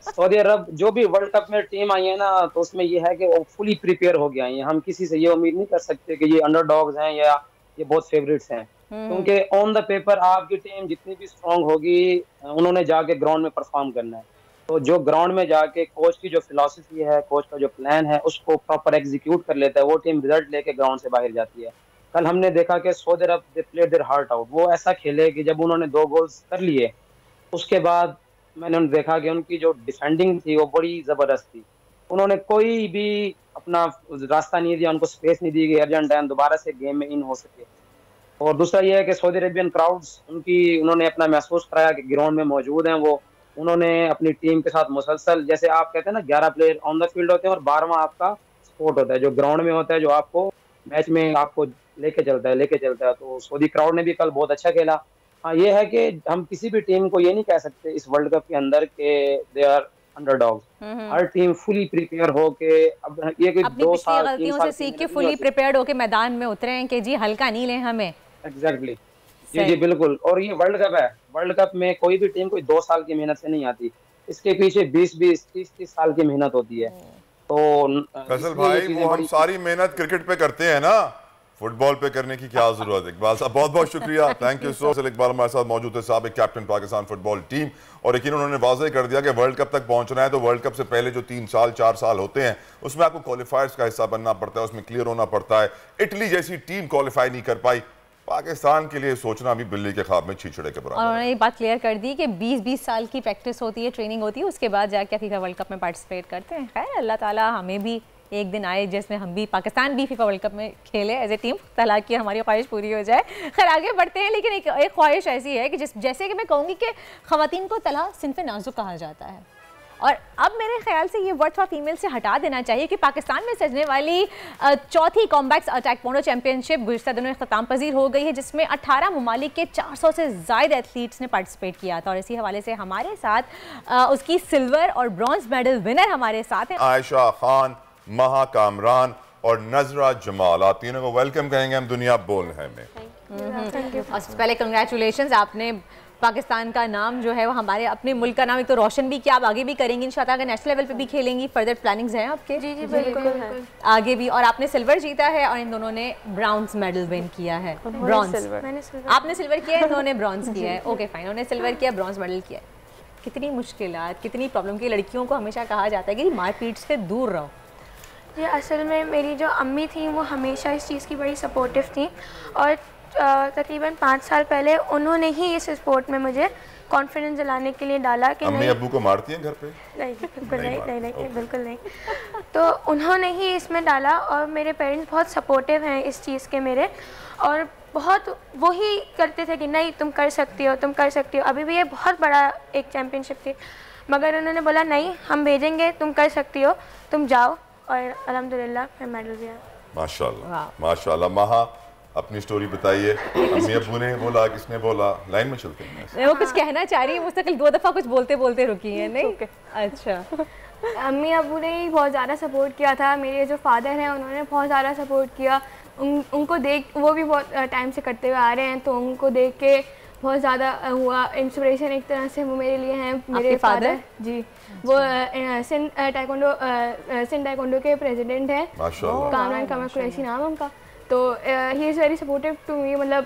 सऊदी अरब जो भी वर्ल्ड कप में टीम आई है ना, तो उसमें ये है कि वो फुली प्रिपेयर हो गया है। हम किसी से ये उम्मीद नहीं कर सकते कि ये अंडरडॉग्स हैं या ये बहुत फेवरेट्स हैं, क्योंकि ऑन द पेपर आपकी टीम जितनी भी स्ट्रांग होगी, उन्होंने जाके ग्राउंड में परफॉर्म करना है। तो जो ग्राउंड में जाके कोच की जो फिलॉसफी है, कोच का जो प्लान है, उसको प्रॉपर एग्जीक्यूट कर लेता है, वो टीम रिजल्ट लेके ग्राउंड से बाहर जाती है। कल हमने देखा कि Saudi Arab they played their heart out. वो ऐसा खेले कि जब उन्होंने 2 गोल्स कर लिए, उसके बाद मैंने देखा कि उनकी जो डिफेंडिंग थी वो बड़ी जबरदस्त थी। उन्होंने कोई भी अपना रास्ता नहीं दिया, उनको स्पेस नहीं दी कि अर्जेंटाइन दोबारा से गेम में इन हो सके। और दूसरा ये है कि सऊदी अरेबियन क्राउड्स उन्होंने अपना महसूस कराया कि ग्राउंड में मौजूद हैं। वो उन्होंने अपनी टीम के साथ मुसलसल, जैसे आप कहते हैं ना 11 प्लेयर ऑन द फील्ड होते हैं और 12वां आपका सपोर्ट होता है, जो ग्राउंड में होता है, जो आपको मैच में आपको लेके चलता है। तो सऊदी क्राउड ने भी कल बहुत अच्छा खेला। हाँ, ये है कि हम किसी भी टीम को ये नहीं कह सकते इस वर्ल्ड कप के अंदर के दे आर अंडरडॉग्स। हर टीम फुली प्रिपेयर हो के, अब ये कि 2 साल 3 साल से सीख के फुली प्रिपेयर्ड होके मैदान में उतरे हैं कि जी हल्का नहीं लें हमें। एग्जैक्टली जी बिल्कुल। और ये वर्ल्ड कप है, वर्ल्ड कप में कोई भी टीम कोई 2 साल की मेहनत से नहीं आती, इसके पीछे 20-20 30-30 साल की मेहनत होती है। तो फैसल भाई, वो हम सारी मेहनत क्रिकेट पे करते हैं ना, फुटबॉल पे करने की क्या जरूरत है। इकबाल साहब बहुत बहुत शुक्रिया, thank you so much. Iqbal हमारे साथ मौजूद है, साबिक कैप्टन पाकिस्तान फुटबॉल टीम, और यकीन उन्होंने वाज़ेह कर दिया कि वर्ल्ड कप तक पहुंचना है तो वर्ल्ड कप से पहले जो 3 साल 4 साल होते हैं उसमें आपको क्वालिफायर्स का हिस्सा बनना पड़ता है, उसमें क्लियर होना पड़ता है। इटली जैसी टीम क्वालिफाई नहीं कर पाई, पाकिस्तान के लिए सोचना अभी बिल्ली के ख्वाब में छीछड़े के बराबर। और उन्होंने ये बात क्लियर कर दी कि 20-20 साल की प्रैक्टिस होती है, ट्रेनिंग होती है, उसके बाद जाके फीफा वर्ल्ड कप में पार्टिसिपेट करते हैं। खैर अल्लाह ताला हमें भी एक दिन आए जिसमें हम भी, पाकिस्तान भी फीफा वर्ल्ड कप में खेले एज ए टीम, तलाक की हमारी ख्वाहिश पूरी हो जाए। खैर आगे बढ़ते हैं, लेकिन एक ख्वाहिश ऐसी है कि जैसे कि मैं कहूँगी कि ख़वातीन को तलाक सिन्फ़े नाज़ुक कहा जाता है, और अब मेरे ख्याल से ये वर्ड फॉर फीमेल से हटा देना चाहिए कि पाकिस्तान में सजने वाली 4थी कॉम्बैट टैइक्वांडो चैंपियनशिप गुज़िश्ता दिनों इख्तिताम पजीर हो गई है, जिसमें 18 ममालिक के 400 से ज़ायद एथलीट्स ने पार्टिसिपेट किया था। और इसी हवाले से हमारे साथ उसकी सिल्वर और ब्रॉन्ज मेडल विनर हमारे साथ हैं आयशा खान, महा कामरान और नजरा जमाल। आप तीनों को वेलकम कहेंगे हम दुनिया बोल है में। और सबसे पहले कंग्रेचुलेशंस, आपने पाकिस्तान का नाम जो है वो हमारे अपने मुल्क का नाम एक तो रोशन भी किया, आप आगे भी करेंगी इंशाल्लाह, अगर नेशनल लेवल पे भी खेलेंगी, फर्दर प्लानिंग्स हैं आपके? जी बिल्कुल आगे भी। और आपने सिल्वर जीता है और इन दोनों ने ब्राउन्स मेडल विन किया है। ब्रॉन्ज आपने सिल्वर किया है, इन्होंने ब्रॉन्ज किया है। ओके फाइन, उन्होंने सिल्वर किया, ब्रॉन्ज मेडल किया है। कितनी मुश्किलात, कितनी प्रॉब्लम की लड़कियों को हमेशा कहा जाता है कि मारपीट से दूर रहो। जी असल में मेरी जो अम्मी थी वो हमेशा इस चीज़ की बड़ी सपोर्टिव थी, और तकरीबन 5 साल पहले उन्होंने ही इस स्पोर्ट में मुझे कॉन्फिडेंस दिलाने के लिए डाला कि अम्मी अब्बू को मारती हैं घर पे? नहीं बिल्कुल नहीं बिल्कुल नहीं। तो उन्होंने ही इसमें डाला, और मेरे पेरेंट्स बहुत सपोर्टिव हैं इस चीज़ के मेरे, और बहुत वही करते थे कि नहीं तुम कर सकती हो, तुम कर सकती हो। अभी भी ये बहुत बड़ा एक चैम्पियनशिप थी, मगर उन्होंने बोला नहीं हम भेजेंगे, तुम कर सकती हो, तुम जाओ, और अल्हम्दुलिल्लाह फिर मेडल दिया। माशाल्लाह माशाल्लाह। महा अपनी स्टोरी बताइए, अम्मी अब्बू ने बोला, किसने बोला? लाइन में चलते हैं। वो कुछ कहना चाह रही है, मुस्तकिल 2 दफ़ा कुछ बोलते बोलते रुकी है। नहीं अच्छा, अम्मी अब्बू ने ही बहुत ज़्यादा सपोर्ट किया था, मेरे जो फादर हैं उन्होंने बहुत ज़्यादा सपोर्ट किया। उनको देख, वो भी बहुत टाइम से करते हुए आ रहे हैं, तो उनको देख के बहुत ज़्यादा हुआ इंस्पिरेशन एक तरह से वो मेरे लिए हैं। मेरे फादर जी वो सिंध टाइकोंडो के प्रेसिडेंट हैं, कामरान कमर कुरैशी नाम उनका। तो he is very supportive to me, मतलब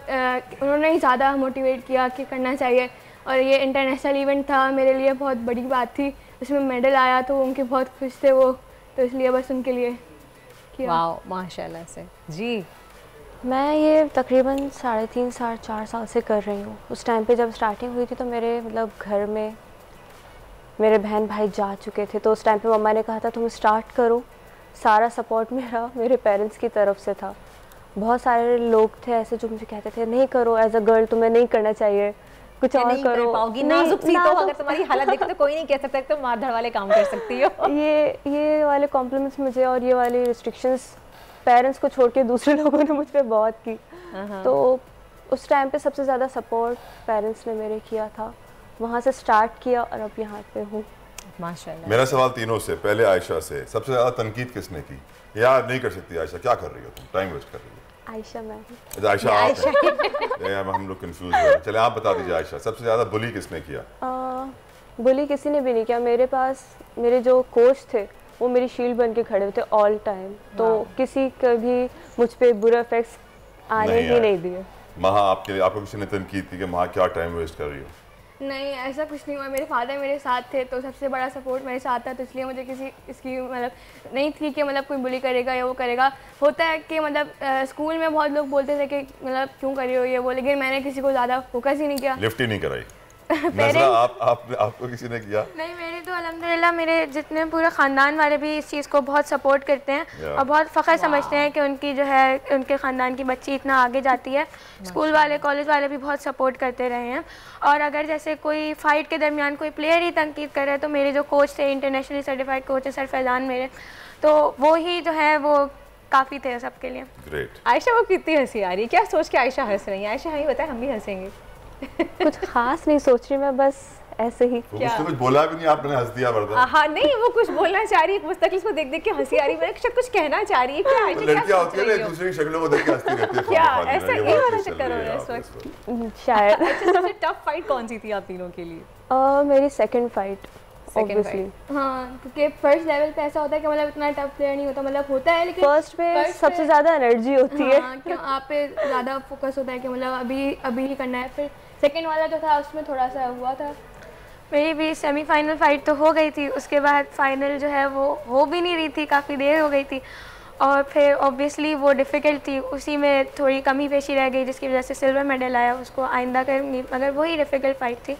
उन्होंने ही ज़्यादा मोटिवेट किया कि करना चाहिए। और ये इंटरनेशनल इवेंट था, मेरे लिए बहुत बड़ी बात थी, उसमें मेडल आया तो उनके बहुत खुश थे वो, तो इसलिए बस उनके लिए किया। वाह माशाल्लाह से। जी मैं ये तकरीबन 3.5 साढ़े 4 साल से कर रही हूँ। उस टाइम पे जब स्टार्टिंग हुई थी तो मेरे मतलब घर में मेरे बहन भाई जा चुके थे, तो उस टाइम पे मम्मा ने कहा था तुम स्टार्ट करो, सारा सपोर्ट मेरा मेरे पेरेंट्स की तरफ से था। बहुत सारे लोग थे ऐसे जो मुझे कहते थे नहीं करो, एज अ गर्ल तुम्हें नहीं करना चाहिए, कुछ और नहीं करो, कर पाओगी, नाजुक सी तो अगर तुम्हारी हालत देखे तो कोई नहीं कह सकता कि तुम मार-धाड़ वाले काम कर सकती हो। ये वाले कॉम्प्लीमेंट्स मुझे और ये वाली रिस्ट्रिक्शंस पेरेंट्स को छोड़ के दूसरे लोगों ने मुझ पे बहुत की। तो उस टाइम पे सबसे ज़्यादा सपोर्ट पेरेंट्स ने मेरे किया था, वहाँ से स्टार्ट किया और अब यहाँ पे हूँ। माशाल्लाह। मेरा सवाल तीनों से, पहले आयशा से, सबसे ज़्यादा तनकीद किसने की? यार नहीं कर सकती आयशा, क्या कर रही हो तुम, टाइम वेस्ट कर रही हो? आयशा मैम। आयशा आप हैं? हम लोग कंफ्यूज हो रहे। चले आप बता दीजिए आयशा, सबसे ज़्यादा बुली किसने किया? बुली किसी ने भी नहीं किया। मेरे पास मेरे जो कोच थे वो मेरी शील्ड बन के खड़े हुए थे ऑल टाइम, तो किसी का भी मुझ पे बुरा इफेक्ट्स आने ही नहीं दिए। महा आपको किसी ने तनकीद की कि महा क्या टाइम वेस्ट कर रही हो? नहीं, ऐसा कुछ नहीं हुआ। मेरे फादर मेरे साथ थे तो सबसे बड़ा सपोर्ट मेरे साथ था, तो इसलिए मुझे किसी इसकी मतलब नहीं थी कि मतलब कोई बुली करेगा या वो करेगा। होता है कि मतलब स्कूल में बहुत लोग बोलते थे कि मतलब क्यों कर रही हो ये वो, लेकिन मैंने किसी को ज़्यादा फोकस ही नहीं किया। लिफ्ट ही नहीं कराई? नज़रा आपको किसी ने किया? नहीं, मेरे तो अल्हम्दुलिल्लाह मेरे जितने पूरे ख़ानदान वाले भी इस चीज़ को बहुत सपोर्ट करते हैं और बहुत फ़ख्र समझते हैं कि उनकी जो है उनके ख़ानदान की बच्ची इतना आगे जाती है। स्कूल वाले कॉलेज वाले भी बहुत सपोर्ट करते रहे हैं। और अगर जैसे कोई फ़ाइट के दरमियान कोई प्लेयर ही तनकीद करे तो मेरे जो कोच थे, इंटरनेशनली सर्टिफाइड कोच है सर फैज़ान मेरे, तो वो ही जो है वो काफ़ी थे सबके लिए। ग्रेट। आयशा वो कितनी हंसी आ रही है, क्या सोच के आयशा हंस रही है? आयशा हमें बताए, हम भी हंसेंगे। कुछ खास नहीं सोच रही मैं, बस ऐसे ही। क्या कुछ बोला भी नहीं आपने, हंस दिया बर्दा। हाँ नहीं, वो कुछ बोलना चाह रही है, मुस्तकिल को देख देख के हंसी आ रही है, मैंने कुछ कहना चाह रही है। क्या आयशा लड़कियां होती है ना, एक दूसरे की शक्लों को देख के हंसती रहती है। क्या ऐसा ये वाला चक्कर हो रहा है इस वक्त शायद? अच्छा, सबसे टफ फाइट कौन सी थी आप तीनों के लिए? मेरी सेकंड फाइट ऑब्वियसली। हाँ, क्योंकि फर्स्ट लेवल पे ऐसा होता है कि मतलब इतना टफ प्लेयर नहीं होता, मतलब होता है लेकिन फर्स्ट पे सबसे ज़्यादा एनर्जी होती है। हाँ, कि आप पे ज़्यादा फोकस होता है कि मतलब अभी ही करना है। फिर सेकंड वाला जो था उसमें थोड़ा सा हुआ था। मेरी भी सेमीफाइनल फाइट तो हो गई थी, उसके बाद फाइनल जो है वो हो भी नहीं रही थी, काफ़ी देर हो गई थी और फिर ऑब्वियसली वो डिफ़िकल्ट थी, उसी में थोड़ी कमी पेशी रह गई जिसकी वजह से सिल्वर मेडल आया। उसको आइंदा करूँगी, मगर वही डिफ़िकल्ट फाइट थी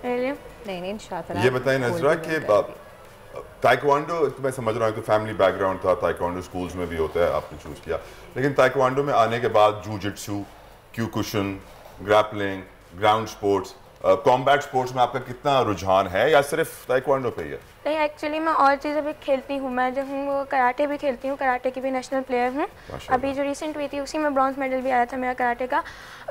मेरे लिए। नहीं इंशाअल्लाह। ये बताइए नजरा कि ताइक्वांडो, मैं समझ रहा हूँ कि फैमिली बैकग्राउंड था, ताइक्वांडो स्कूल्स में भी होता है, आपने चूज़ किया, लेकिन ताइक्वांडो में आने के बाद jujitsu, kyokushin, grappling, ground sports, combat sports में आपका कितना रुझान है या सिर्फ ताइक्वांडो पे ही है? नहीं, एक्चुअली मैं और चीज़ें भी खेलती हूँ। मैं जो हूँ वो कराटे भी खेलती हूँ, कराटे की भी नेशनल प्लेयर हूँ। अभी जो रिसेंट हुई थी उसी में ब्रॉन्ज मेडल भी आया था मेरा कराटे का।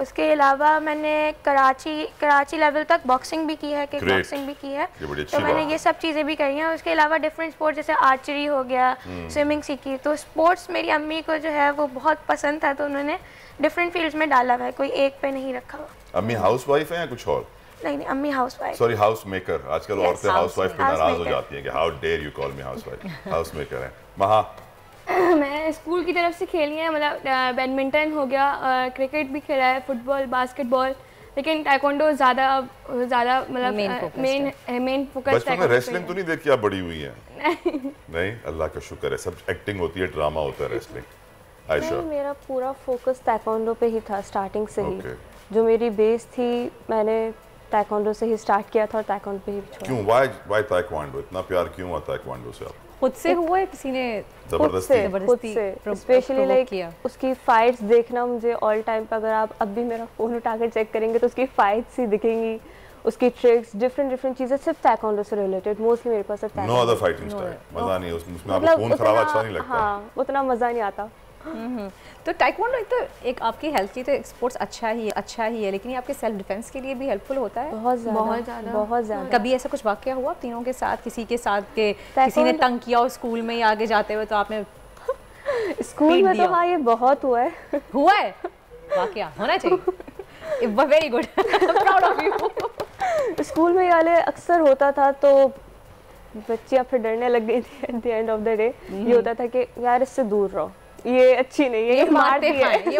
उसके अलावा मैंने कराची लेवल तक बॉक्सिंग भी की है, किक बॉक्सिंग भी की है, तो मैंने ये सब चीज़ें भी करी हैं। उसके अलावा डिफरेंट स्पोर्ट्स जैसे आर्चरी हो गया, स्विमिंग सीखी। तो स्पोर्ट्स मेरी अम्मी को जो है वो बहुत पसंद था, तो उन्होंने डिफरेंट फील्ड्स में डाला हुआ है, कोई एक पे नहीं रखा हुआ। अम्मी हाउस वाइफ है या कुछ और? नहीं, अम्मी house wife. Sorry, house maker. आजकल औरतें हाउस वाइफ पे नाराज हो जाती हैं कि how dare you call me housewife. House maker है। महा? मैं स्कूल की तरफ से खेली है, मतलब बैडमिंटन हो गया, क्रिकेट भी खेला है, फुटबॉल, बास्केटबॉल, लेकिन ताइक्वांडो ज़्यादा मतलब मेन फोकस। बचपन में रेसलिंग तो नहीं देखी आप बड़ी हुई है? नहीं, अल्लाह का शुक्र है, सब एक्टिंग होती है, ड्रामा होता है, रेसलिंग। आयशा? मेरा पूरा फोकस ताइक्वांडो पे ही था स्टार्टिंग से ही। जो मेरी बेस थी, मैंने ताइक्वांडो से ही स्टार्ट किया था और ताइक्वांडो पे ही छोड़ा। क्यों, व्हाई ताइक्वांडो? इतना प्यार क्यों हुआ ताइक्वांडो से आप? खुद से हुआ है, किसी ने जबरदस्ती? स्पेशली लाइक उसकी फाइट्स देखना मुझे ऑल टाइम पे, अगर आप अब भी मेरा फोन उठाकर चेक करेंगे तो उसकी फाइट्स ही दिखेंगी, उसकी ट्रिक्स, डिफरेंट चीजें सिर्फ ताइक्वांडो से रिलेटेड मोस्टली मेरे पास। No other fighting style? मजा नहीं उसमें, आपको खून खराबा अच्छा नहीं लगता? हाँ, उतना मजा नहीं आता। तो ताइक्वांडो एक आपकी हेल्थ की तो स्पोर्ट्स अच्छा ही है, लेकिन ये आपके सेल्फ डिफेंस के लिए भी हेल्पफुल होता है बहुत ज़्यादा। कभी ऐसा कुछ वाकया हुआ तीनों के साथ, किसी के साथ के किसी ने तंग किया हो स्कूल में या आगे जाते हुए, तो आपने स्कूल में तो हाँ ये बहुत हुआ है वाकया होना चाहिए। Very good, proud of you. School में ये वाले अक्सर होता था, तो बच्चियाँ फिर डरने लग गई थी। At the end of the day ये होता था कि यार इससे दूर रहो, ये अच्छी नहीं है, ये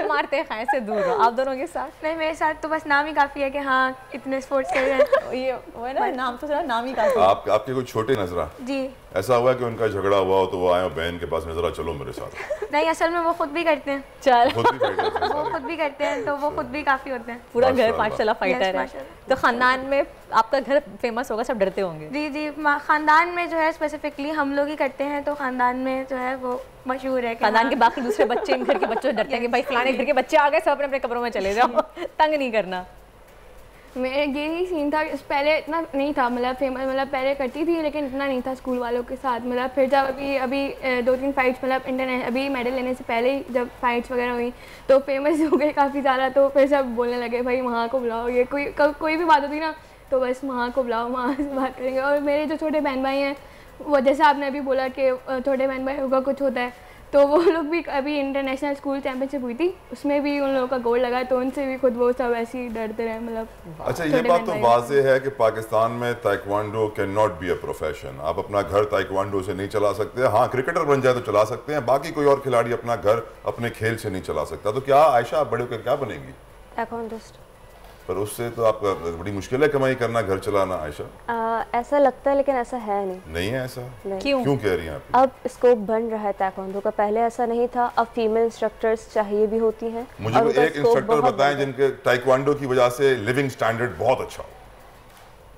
मारते खाएं से दूर रहो। आप दोनों के साथ? नहीं, मेरे साथ तो बस नाम ही काफ़ी है कि हाँ इतने स्पोर्ट्स कर रहे हैं। ये वो है ना, नाम तो नाम ही काफ़ी है। आपके कोई छोटे नजरा जी ऐसा हुआ कि उनका झगड़ा हुआ हो तो वो आए बहन के पास, नजरा चलो मेरे साथ? नहीं, असल में वो खुद भी करते हैं। वो खुद भी करते हैं, तो वो खुद भी काफ़ी होते हैं। पूरा घर माशाल्लाह फाइटर है। तो खानदान में आपका घर फेमस होगा, सब डरते होंगे। जी जी, खानदान में जो है स्पेसिफिकली हम लोग ही करते हैं, तो खानदान में जो है वो मशहूर है। खानदान के बाकी दूसरे बच्चे इन घर के बच्चों से डरते हैं कि भाई फलाने घर के बच्चे आ गए, सब अपने अपने कमरों में चले जाओ, तंग नहीं करना। मेरे यही सीन था, पहले इतना नहीं था, मतलब फेमस, मतलब पहले करती थी लेकिन इतना नहीं था स्कूल वालों के साथ। मतलब फिर जब अभी 2-3 फाइट्स, मतलब इंटरनेशनल अभी मेडल लेने से पहले ही जब फाइट्स वगैरह हुई तो फेमस हो गए काफ़ी ज़्यादा, तो फिर सब बोलने लगे भाई वहाँ को बुलाओ, ये कोई भी बात होती ना तो बस वहाँ को बुलाओ, वहाँ से बात करेंगे। और मेरे जो छोटे बहन भाई हैं, वो जैसे आपने अभी बोला कि छोटे बहन भाई होगा कुछ होता है, तो वो लोग भी अभी इंटरनेशनल स्कूल चैंपियनशिप हुई थी, उसमें भी उन लोगों का गोल्ड लगा, तो उनसे भी खुद वो सब ऐसे ही डरते रहे। मतलब अच्छा, ये बात तो वाज़ेह है कि पाकिस्तान में taekwondo can not be a profession. आप अपना घर ताइक्वांडो से नहीं चला सकते। हाँ, क्रिकेटर बन जाए तो चला सकते हैं, बाकी कोई और खिलाड़ी अपना घर अपने खेल से नहीं चला सकता। तो क्या आयशा आप बड़े होकर क्या बनेंगी? ताइक्वांडोस्ट। पर उससे तो आपका बड़ी मुश्किल है कमाई करना, घर चलाना आयशा। ऐसा लगता है लेकिन ऐसा है नहीं। नहीं है ऐसा? क्यों कह रही हैं आप? अब स्कोप बन रहा है ताइक्वांडो का, पहले ऐसा नहीं था। अब फीमेल इंस्ट्रक्टर्स चाहिए भी होती हैं। मुझे एक इंस्ट्रक्टर बताएं जिनके ताइक्वांडो की वजह से लिविंग स्टैंडर्ड बहुत अच्छा हो,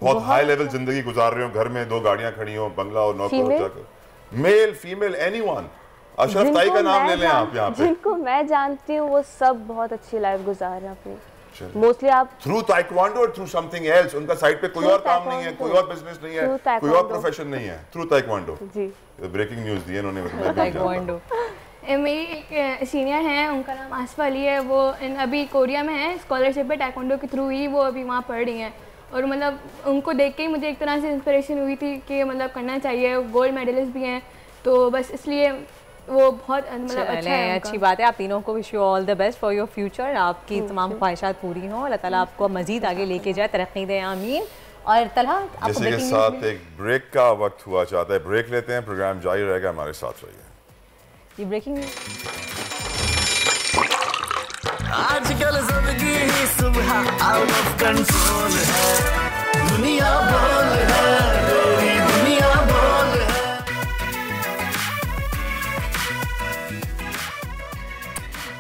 बहुत हाई लेवल जिंदगी गुजार रहे हो, घर में 2 गाड़ियां खड़ी हो, बंगला और नौकर, मेल फीमेल एनीवन। अशरफ ताई का नाम ले लें आप यहाँ पे। जिनको मैं जानती हूँ वो सब बहुत अच्छी लाइफ गुजार रहे हैं अपनी। मोस्टली आप थ्रू ताइक्वांडो और थ्रू समथिंग एल्स, उनका साइड पे कोई और काम नहीं है, कोई और बिजनेस नहीं है, कोई और प्रोफेशन नहीं है, थ्रू ताइक्वांडो। जी, ब्रेकिंग न्यूज़ दी है इन्होंने। ताइक्वांडो मेरी एक सीनियर हैं, उनका नाम आसफा अली है, वो अभी कोरिया में है, स्कॉलरशिप पे ताइक्वांडो के थ्रू ही वो अभी वहाँ पढ़ रही हैं। और मतलब उनको देख के ही मुझे एक तरह से इंस्पिरेशन हुई थी कि मतलब करना चाहिए, गोल्ड मेडलिस्ट भी हैं, तो बस इसलिए वो बहुत मतलब अच्छा है। अच्छी बात है। आप तीनों को wish you all the best for your future, आपकी तमाम ख्वाहिशात पूरी हों, अल्लाह ताला आपको मजीद आगे लेके जाए, तरक्की दे, आमीन। और तलहा जैसे के साथ एक ब्रेक का वक्त हुआ चाहता है, ब्रेक लेते हैं, प्रोग्राम जारी रहेगा, हमारे साथ रहिए। ये ब्रेकिंग आजकल जिंदगी ही सुबह आउट ऑफ कंट्रोल है, दुनिया बोल है, तेरी दुनिया बोल है।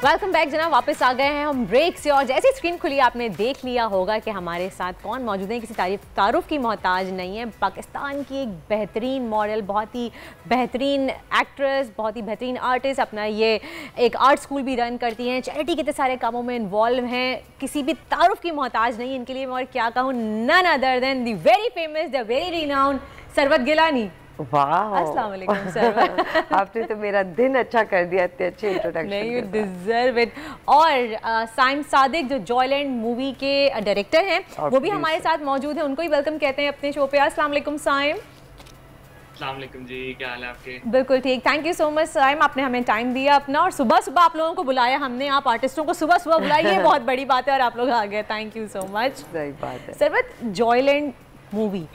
वेलकम बैक जनाब, वापस आ गए हैं हम ब्रेक से। और जैसे स्क्रीन खुली आपने देख लिया होगा कि हमारे साथ कौन मौजूद है, किसी तारुफ की मोहताज नहीं है। पाकिस्तान की एक बेहतरीन मॉडल, बहुत ही बेहतरीन एक्ट्रेस, बहुत ही बेहतरीन आर्टिस्ट, अपना ये एक आर्ट स्कूल भी रन करती हैं, चैरिटी के इतने सारे कामों में इन्वॉल्व हैं, किसी भी तारुफ की मोहताज नहीं इनके लिए मैं और क्या कहूँ। None other than the very famous, the very renowned Sarwat Gilani. वाह, अस्सलाम वालेकुम सरवत। आपने तो मेरा दिन अच्छा कर दिया, इतने अच्छे इंट्रोडक्शन। नहीं, यू डिजर्व इट। और साइम सादिक जो जॉयलैंड मूवी के डायरेक्टर हैं, वो भी हमारे साथ मौजूद हैं, उनको ही वेलकम कहते हैं अपने शो पे। अस्सलाम वालेकुम साइम। अस्सलाम वालेकुम जी, क्या हाल है आपके? बिल्कुल ठीक, thank you so much Saim, आपने हमें टाइम दिया अपना, और सुबह सुबह आप लोगों को बुलाया हमने। आप आर्टिस्टों को सुबह सुबह बुलाइए, ये बहुत बड़ी बात है, और आप लोग आ गए, थैंक यू सो मच। सही बात है। सरवत, जॉयलैंड मूवी,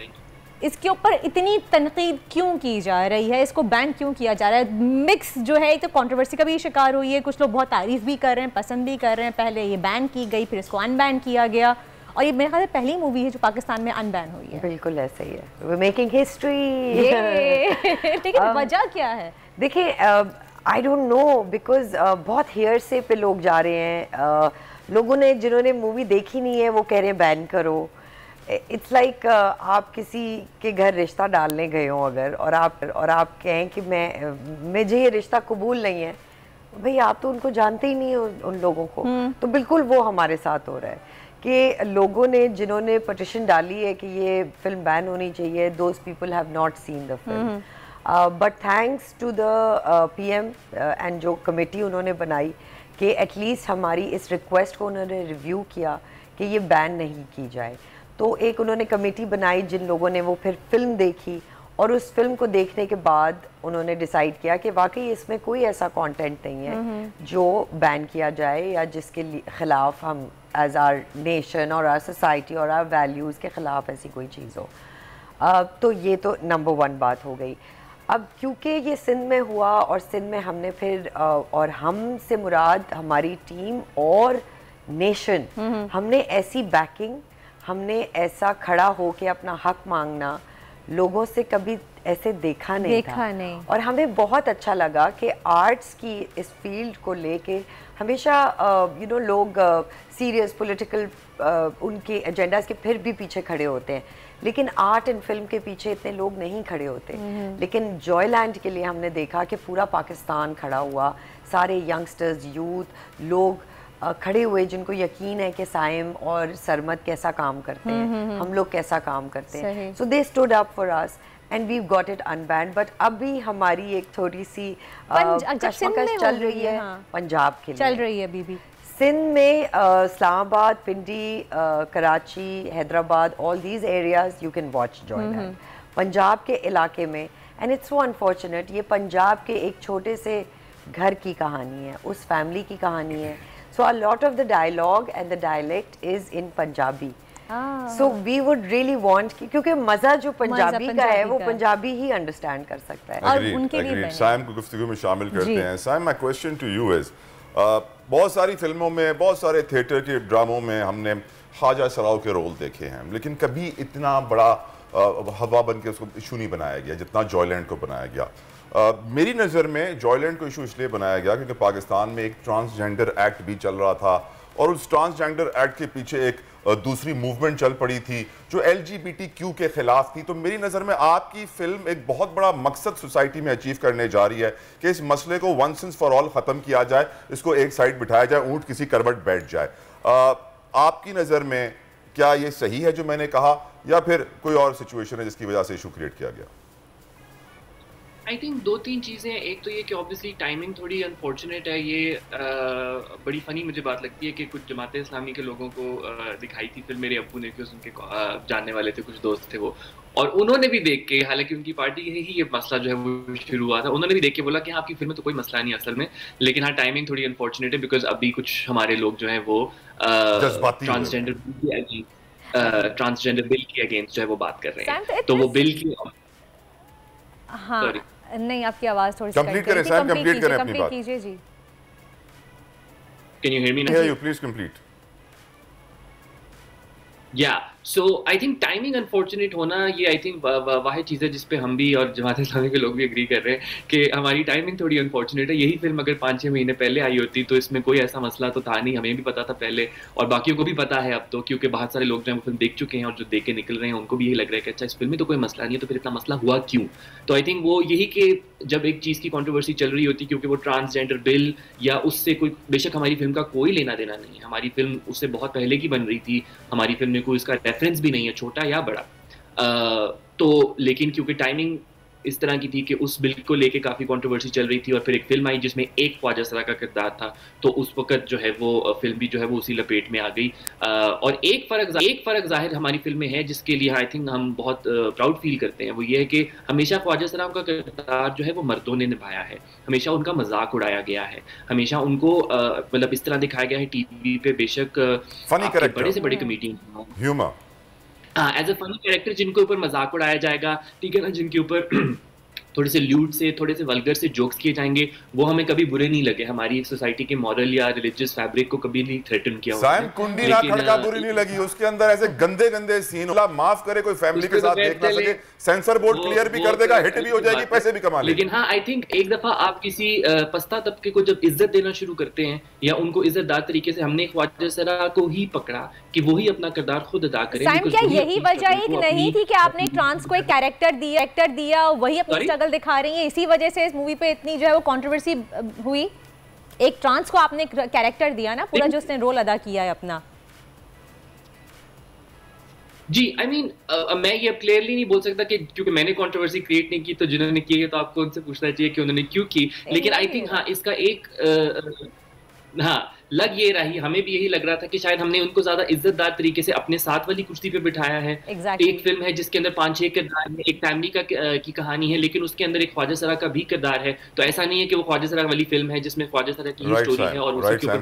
इसके ऊपर इतनी तनकीद क्यों की जा रही है, इसको बैन क्यों किया जा रहा है? मिक्स जो है, तो कंट्रोवर्सी का भी शिकार हुई है, कुछ लोग बहुत तारीफ भी कर रहे हैं, पसंद भी कर रहे हैं। पहले ये बैन की गई, फिर इसको अनबैन किया गया, और ये मेरे ख्याल से पहली मूवी है जो पाकिस्तान में अनबैन हुई है। बिल्कुल ऐसा ही है, वी मेकिंग हिस्ट्री। लेकिन वजह क्या है? देखिए, आई डोंट नो, बिकॉज बहुत हेयरसे पे लोग जा रहे हैं। लोगों ने, जिन्होंने मूवी देखी नहीं है, वो कह रहे हैं बैन करो। इट्स लाइक आप किसी के घर रिश्ता डालने गए हो अगर, और आप कहें कि मुझे ये रिश्ता कबूल नहीं है, भाई आप तो उनको जानते ही नहीं हो उन लोगों को। तो बिल्कुल वो हमारे साथ हो रहा है कि लोगों ने, जिन्होंने पटिशन डाली है कि ये फिल्म बैन होनी चाहिए, those people have not seen the film, but thanks to the PM and जो कमेटी उन्होंने बनाई कि एटलीस्ट हमारी इस रिक्वेस्ट को उन्होंने रिव्यू किया कि ये बैन नहीं की जाए। तो एक उन्होंने कमेटी बनाई, जिन लोगों ने वो फिर फिल्म देखी, और उस फिल्म को देखने के बाद उन्होंने डिसाइड किया कि वाकई इसमें कोई ऐसा कंटेंट नहीं है जो बैन किया जाए, या जिसके खिलाफ हम एज आर नेशन और आर सोसाइटी और आर वैल्यूज़ के ख़िलाफ़ ऐसी कोई चीज़ हो। तो ये तो नंबर 1 बात हो गई। अब क्योंकि ये सिंध में हुआ, और सिंध में हमने फिर और हम से मुराद हमारी टीम और नेशन, हमने ऐसी बैकिंग, हमने ऐसा खड़ा हो के अपना हक मांगना, लोगों से कभी ऐसे देखा नहीं था। नहीं। और हमें बहुत अच्छा लगा कि आर्ट्स की इस फील्ड को लेके हमेशा लोग सीरियस पॉलिटिकल उनके एजेंडाज के फिर भी पीछे खड़े होते हैं, लेकिन आर्ट एंड फिल्म के पीछे इतने लोग नहीं खड़े होते। लेकिन जॉयलैंड के लिए हमने देखा कि पूरा पाकिस्तान खड़ा हुआ, सारे यंगस्टर्स, यूथ लोग खड़े हुए जिनको यकीन है कि साइम और सरमद कैसा काम करते हैं, हम लोग कैसा काम करते हैं। So they stood up for us and we got it unbanned. But अब भी हमारी एक थोड़ी सी कश्मकश चल रही है पंजाब के लिए, चल रही है अभी भी। सिंध में Islamabad, Pindi, Karachi, Hyderabad, all these areas you can watch Joyland. Punjab के इलाके में, एंड इट्स सो अनफॉर्चुनेट, ये पंजाब के एक छोटे से घर की कहानी है, उस फैमिली की कहानी है। So a lot of the dialogue and the dialect is in Punjabi. So we would really want, क्योंकि मज़ा जो पंजाबी का है वो पंजाबी ही अंडरस्टैंड कर सकता है। और उनके लिए साइम को गुफ्तगू में शामिल करते हैं। Saim, my question to you is, बहुत सारी फिल्मों में, बहुत सारे थिएटर के ड्रामों में हमने ख्वाजा सराव के रोल देखे हैं, लेकिन कभी इतना बड़ा हवा बन के उसको इशू नहीं बनाया गया जितना जॉयलैंड को बनाया गया। मेरी नज़र में जॉयलैंड को इशू इसलिए बनाया गया क्योंकि पाकिस्तान में एक ट्रांसजेंडर एक्ट भी चल रहा था और उस ट्रांसजेंडर एक्ट के पीछे एक दूसरी मूवमेंट चल पड़ी थी जो LGBTQ के खिलाफ थी। तो मेरी नज़र में आपकी फिल्म एक बहुत बड़ा मकसद सोसाइटी में अचीव करने जा रही है कि इस मसले को वंस एंड फॉर ऑल ख़त्म किया जाए, इसको एक साइड बिठाया जाए, ऊँट किसी करवट बैठ जाए। आपकी नज़र में क्या ये सही है जो मैंने कहा, या फिर कोई और सिचुएशन है जिसकी वजह से इशू क्रिएट किया गया? आई थिंक 2-3 चीज़ें हैं। एक तो ये कि ऑब्वियसली टाइमिंग थोड़ी अनफॉर्चुनेट है। ये बड़ी फ़नी मुझे बात लगती है कि कुछ जमात इस्लामी के लोगों को दिखाई थी फिल्म मेरे अब्बू ने, कि उनके जानने वाले थे, कुछ दोस्त थे वो, और उन्होंने भी देख के, हालांकि उनकी पार्टी ही ये मसला जो है वो शुरू हुआ था, उन्होंने भी देख के बोला कि हाँ आपकी फिल्म में तो कोई मसला नहीं असल में, लेकिन हाँ टाइमिंग थोड़ी अनफॉर्चुनेट है बिकॉज अभी कुछ हमारे लोग जो हैं वो ट्रांसजेंडर बिल के अगेंस्ट जो है वो बात कर रहे हैं। तो वो बिल की नहीं, आपकी आवाज थोड़ी सी कंप्लीट करें सर, कंप्लीट करें अपनी बात। कीजिए जी। Can you hear me now? Hear you, please complete. या so I think timing unfortunate होना, ये आई थिंक वाहिद चीज़ है जिस पे हम भी और जमात इस्लामी के लोग भी एग्री कर रहे हैं कि हमारी टाइमिंग थोड़ी अनफॉर्चुनेट है। यही फिल्म अगर 5-6 महीने पहले आई होती तो इसमें कोई ऐसा मसला तो था नहीं, हमें भी पता था पहले और बाकियों को भी पता है अब तो, क्योंकि बहुत सारे लोग जो है वो फिल्म देख चुके हैं और जो देख के निकल रहे हैं उनको भी यही लग रहा है कि अच्छा इस फिल्म में तो कोई मसला नहीं है, तो फिर इतना मसला हुआ क्यों? तो आई थिंक वो यही कि जब एक चीज़ की कंट्रोवर्सी चल रही होती क्योंकि वो ट्रांसजेंडर बिल या उससे कोई, बेशक हमारी फिल्म का कोई लेना देना नहीं है, हमारी फिल्म उससे बहुत पहले की बन रही थी, हमारी फिल्म में कोई उसका रेफरेंस भी नहीं है, छोटा या बड़ा, तो लेकिन क्योंकि टाइमिंग इस तरह की थी कि उस बिल को लेके काफ़ी कंट्रोवर्सी चल रही थी और फिर एक फिल्म आई जिसमें एक ख्वाजा सरा का किरदार था, तो उस वक्त जो है वो फिल्म भी जो है वो उसी लपेट में आ गई। और एक फ़र्क जाहिर हमारी फिल्म में है जिसके लिए आई थिंक हम बहुत प्राउड फील करते हैं, वो ये है कि हमेशा ख्वाजा सरा का किरदार जो है वो मर्दों ने निभाया है, हमेशा उनका मजाक उड़ाया गया है, हमेशा उनको मतलब इस तरह दिखाया गया है टीवी पे, बेशक बड़े से बड़े comedian humour as a funny character जिनके ऊपर मजाक उड़ाया जाएगा, ठीक है ना, जिनके ऊपर थोड़े से ल्यूट से, थोड़े से वल्गर से जोक्स किए जाएंगे, वो हमें कभी बुरे नहीं लगे, हमारी एक सोसाइटी के मॉरल या रिलीजियस फैब्रिक को कभी नहीं थ्रेटन किया। साइम कुंडी ना खड़का बुरी नहीं लगी, उसके अंदर ऐसे गंदे गंदे सीन, माफ करे कोई फैमिली के साथ देख ना सके, सेंसर बोर्ड क्लियर भी कर देगा, हिट भी हो जाएगी, पैसे भी कमा लेंगे। लेकिन हाँ आई थिंक एक दफा आप किसी पस्ता तबके को जब इज्जत देना शुरू करते हैं या उनको इज्जतदार तरीके से, हमने ख्वाजा सरा को ही पकड़ा कि वही अपना किरदार खुद अदा करे। साइम क्या यही वजह एक नहीं थी कि आपने ट्रांस को एक कैरेक्टर दिया, वही अपनी स्ट्रगल दिखा रही है, इसी वजह से इस मूवी पे इतनी जो है वो कंट्रोवर्सी हुई? एक ट्रांस को आपने कैरेक्टर दिया ना पूरा, जो उसने रोल अदा किया है अपना। जी आई मीन मैं ये अब क्लियरली नहीं बोल सकता कि क्योंकि मैंने कंट्रोवर्सी क्रिएट नहीं की तो जिन्होंने की है तो आपको उनसे पूछना चाहिए कि उन्होंने क्यों की, लेकिन आई थिंक हाँ इसका एक हाँ लग ये रही, हमें भी यही लग रहा था कि शायद हमने उनको ज्यादा इज्जतदार तरीके से अपने साथ वाली कुर्सी पे बिठाया है। एक फिल्म है जिसके अंदर 5-6 किरदार है, एक फैमिली की कहानी है, लेकिन उसके अंदर एक ख्वाजा सरा का भी किरदार है, तो ऐसा नहीं है कि वो ख्वाजा सरा वाली फिल्म है जिसमें ख्वाजा सरा की स्टोरी है और उसके ऊपर।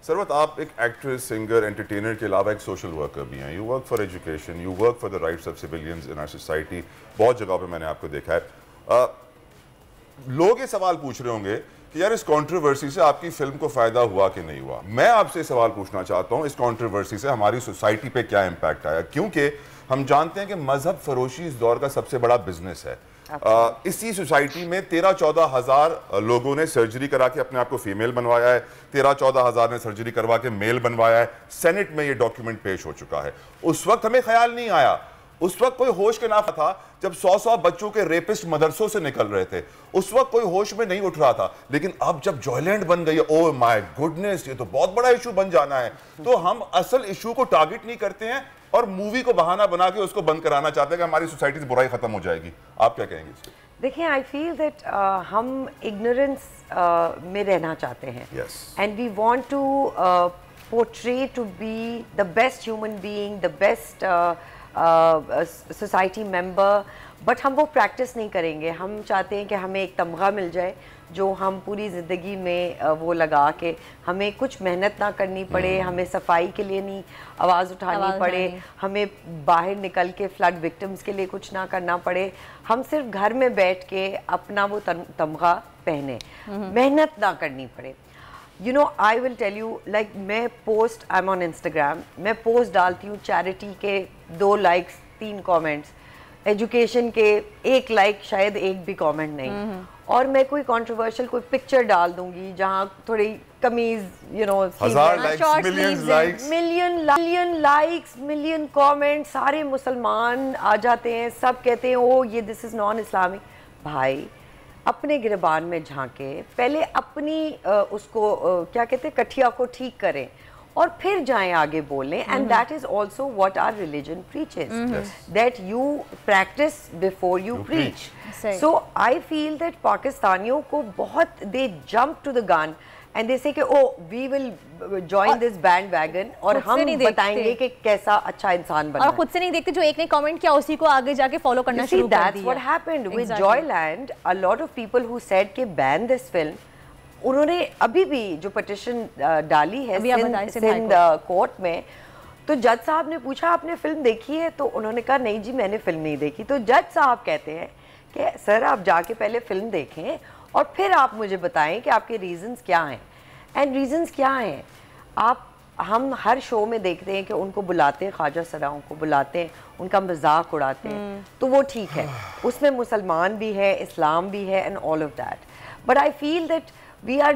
सरवत, आप एक एक्ट्रेस, सिंगर, एंटरटेनर के अलावा एक सोशल वर्कर भी हैं। You work for education, you work for the rights of civilians in our society. बहुत जगह पे मैंने आपको देखा है। लोग ये सवाल पूछ रहे होंगे कि यार इस कंट्रोवर्सी से आपकी फिल्म को फायदा हुआ कि नहीं हुआ। मैं आपसे सवाल पूछना चाहता हूं, इस कंट्रोवर्सी से हमारी सोसाइटी पे क्या इम्पैक्ट आया, क्योंकि हम जानते हैं कि मजहब फरोशी इस दौर का सबसे बड़ा बिजनेस है। इसी सोसाइटी में 13-14 हज़ार लोगों ने सर्जरी करा के अपने आप को फीमेल बनवाया है, 13-14 हज़ार ने सर्जरी करवा के मेल बनवाया है। सेनेट में ये डॉक्यूमेंट पेश हो चुका है। उस वक्त हमें ख्याल नहीं आया, उस वक्त कोई होश के ना था जब 100 बच्चों के रेपिस्ट मदरसों से निकल रहे थे, उस वक्त कोई होश में नहीं उठ रहा था। लेकिन अब जब जॉयलैंड बन गई है, ओह माय गुडनेस, ये तो बहुत बड़ा इशू बन जाना है, तो हम असल इशू को टारगेट नहीं करते हैं और मूवी को बहाना बना के उसको बंद कराना चाहते हैं कि हमारी सोसाइटी से बुराई खत्म हो जाएगी। आप क्या कहेंगे इसके? देखिए, आई फील दैट हम इग्नोरेंस में रहना चाहते हैं and we want to portray to be the best human being, the best society member, but हम वो प्रैक्टिस नहीं करेंगे। हम चाहते हैं कि हमें एक तमगा मिल जाए जो हम पूरी ज़िंदगी में वो लगा के हमें कुछ मेहनत ना करनी पड़े, हमें सफाई के लिए नहीं आवाज़ उठानी पड़े, हमें बाहर निकल के फ्लड विक्टिम्स के लिए कुछ ना करना पड़े, हम सिर्फ घर में बैठ के अपना वो तमगा पहने, मेहनत ना करनी पड़े। You know, I will tell you, like मैं पोस्ट, I'm on Instagram, मैं पोस्ट डालती हूँ चैरिटी के 2 लाइक्स 3 कमेंट्स, एजुकेशन के 1 लाइक शायद 1 भी कमेंट नहीं, और मैं कोई कंट्रोवर्शियल कोई पिक्चर डाल दूंगी जहाँ थोड़ी कमीज, you know, 1000 likes, million likes, million comment, सारे मुसलमान आ जाते हैं, सब कहते हैं ओ ये दिस इज़ नॉन इस्लामिक। भाई अपने गिरबान में झांके, पहले अपनी उसको क्या कहते हैं कठिया को ठीक करें और फिर जाएं आगे बोलें। And that is also what our religion preaches, that you practice before you preach. So I feel that पाकिस्तानियों को बहुत they jump to the gun and they say कि oh we will join this bandwagon और हम बताएंगे कि कैसा अच्छा इंसान बनना है। और खुद से नहीं देखते, जो एक ने कमेंट किया उसी को आगे जाके फॉलो करना शुरू कर दिया। That's what happened with Joyland. A lot of people who said कि ban this film, उन्होंने अभी भी जो पिटिशन डाली है सिंध कोर्ट में, तो जज साहब ने पूछा आपने फिल्म देखी है, तो उन्होंने कहा नहीं जी मैंने फिल्म नहीं देखी। तो जज साहब कहते हैं कि सर आप जाके पहले फिल्म देखें और फिर आप मुझे बताएं कि आपके रीजंस क्या हैं। एंड रीजंस क्या हैं, हम हर शो में देखते हैं कि उनको बुलाते हैं, ख्वाजा सराओं को बुलाते हैं, उनका मजाक उड़ाते हैं, तो वो ठीक है, उसमें मुसलमान भी है, इस्लाम भी है and all of that. But I feel that we are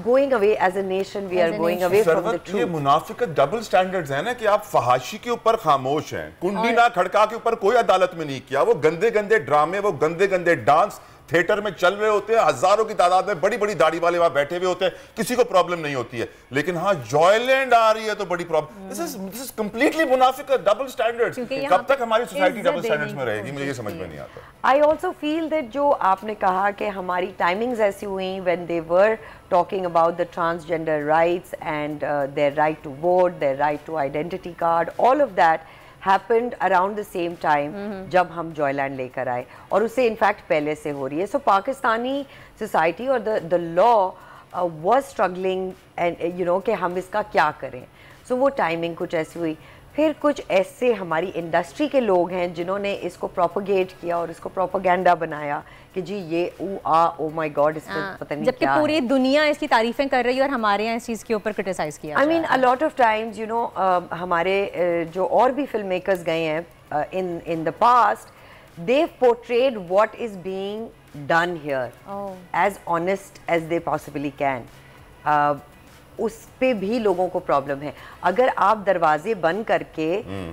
going away as a nation, we are going away from the truth. ये मुनाफिकत डबल स्टैंडर्ड्स है ना कि आप फहाशी के ऊपर खामोश हैं, कुंडी ना खड़का के ऊपर कोई अदालत में नहीं किया, वो गंदे गंदे ड्रामे, वो गंदे गंदे डांस थिएटर में चल रहे होते हैं, हजारों की तादाद में बड़ी बड़ी दाढ़ी वाले वहां बैठे हुए होते हैं, किसी को प्रॉब्लम नहीं होती है। लेकिन हाँ जॉयलैंड आ रही है तो बड़ी प्रॉब्लम। दिस इज कंप्लीटली मुनाफिकत, डबल स्टैंडर्ड्स। कब तक हमारी सोसाइटी डबल स्टैंडर्ड्स में रहेगी, मुझे ये समझ में नहीं आता। आई ऑल्सो फील दैट जो आपने कहा कि हमारी टाइमिंग्स ऐसी हुई when they were talking about the transgender rights and their right to vote, their right to identity card, all of that happened around the same time जब हम Joyland लेकर आए, और उससे इनफैक्ट पहले से हो रही है। सो पाकिस्तानी सोसाइटी और the law was struggling and you know कि हम इसका क्या करें। सो वो टाइमिंग कुछ ऐसी हुई। फिर कुछ ऐसे हमारी इंडस्ट्री के लोग हैं जिन्होंने इसको प्रोपोगेट किया और इसको प्रोपोगेंडा बनाया कि जी ये ओ माय गॉड इसमें पता नहीं जबकि पूरी दुनिया इसकी तारीफें कर रही है और हमारे यहाँ इस चीज़ के ऊपर क्रिटिसाइज किया। I mean a lot of times you know हमारे जो और भी फिल्म मेकर्स गए हैं in the past, they portrayed what is being done here as honest as they possibly can. उस पे भी लोगों को प्रॉब्लम है। अगर आप दरवाजे बंद करके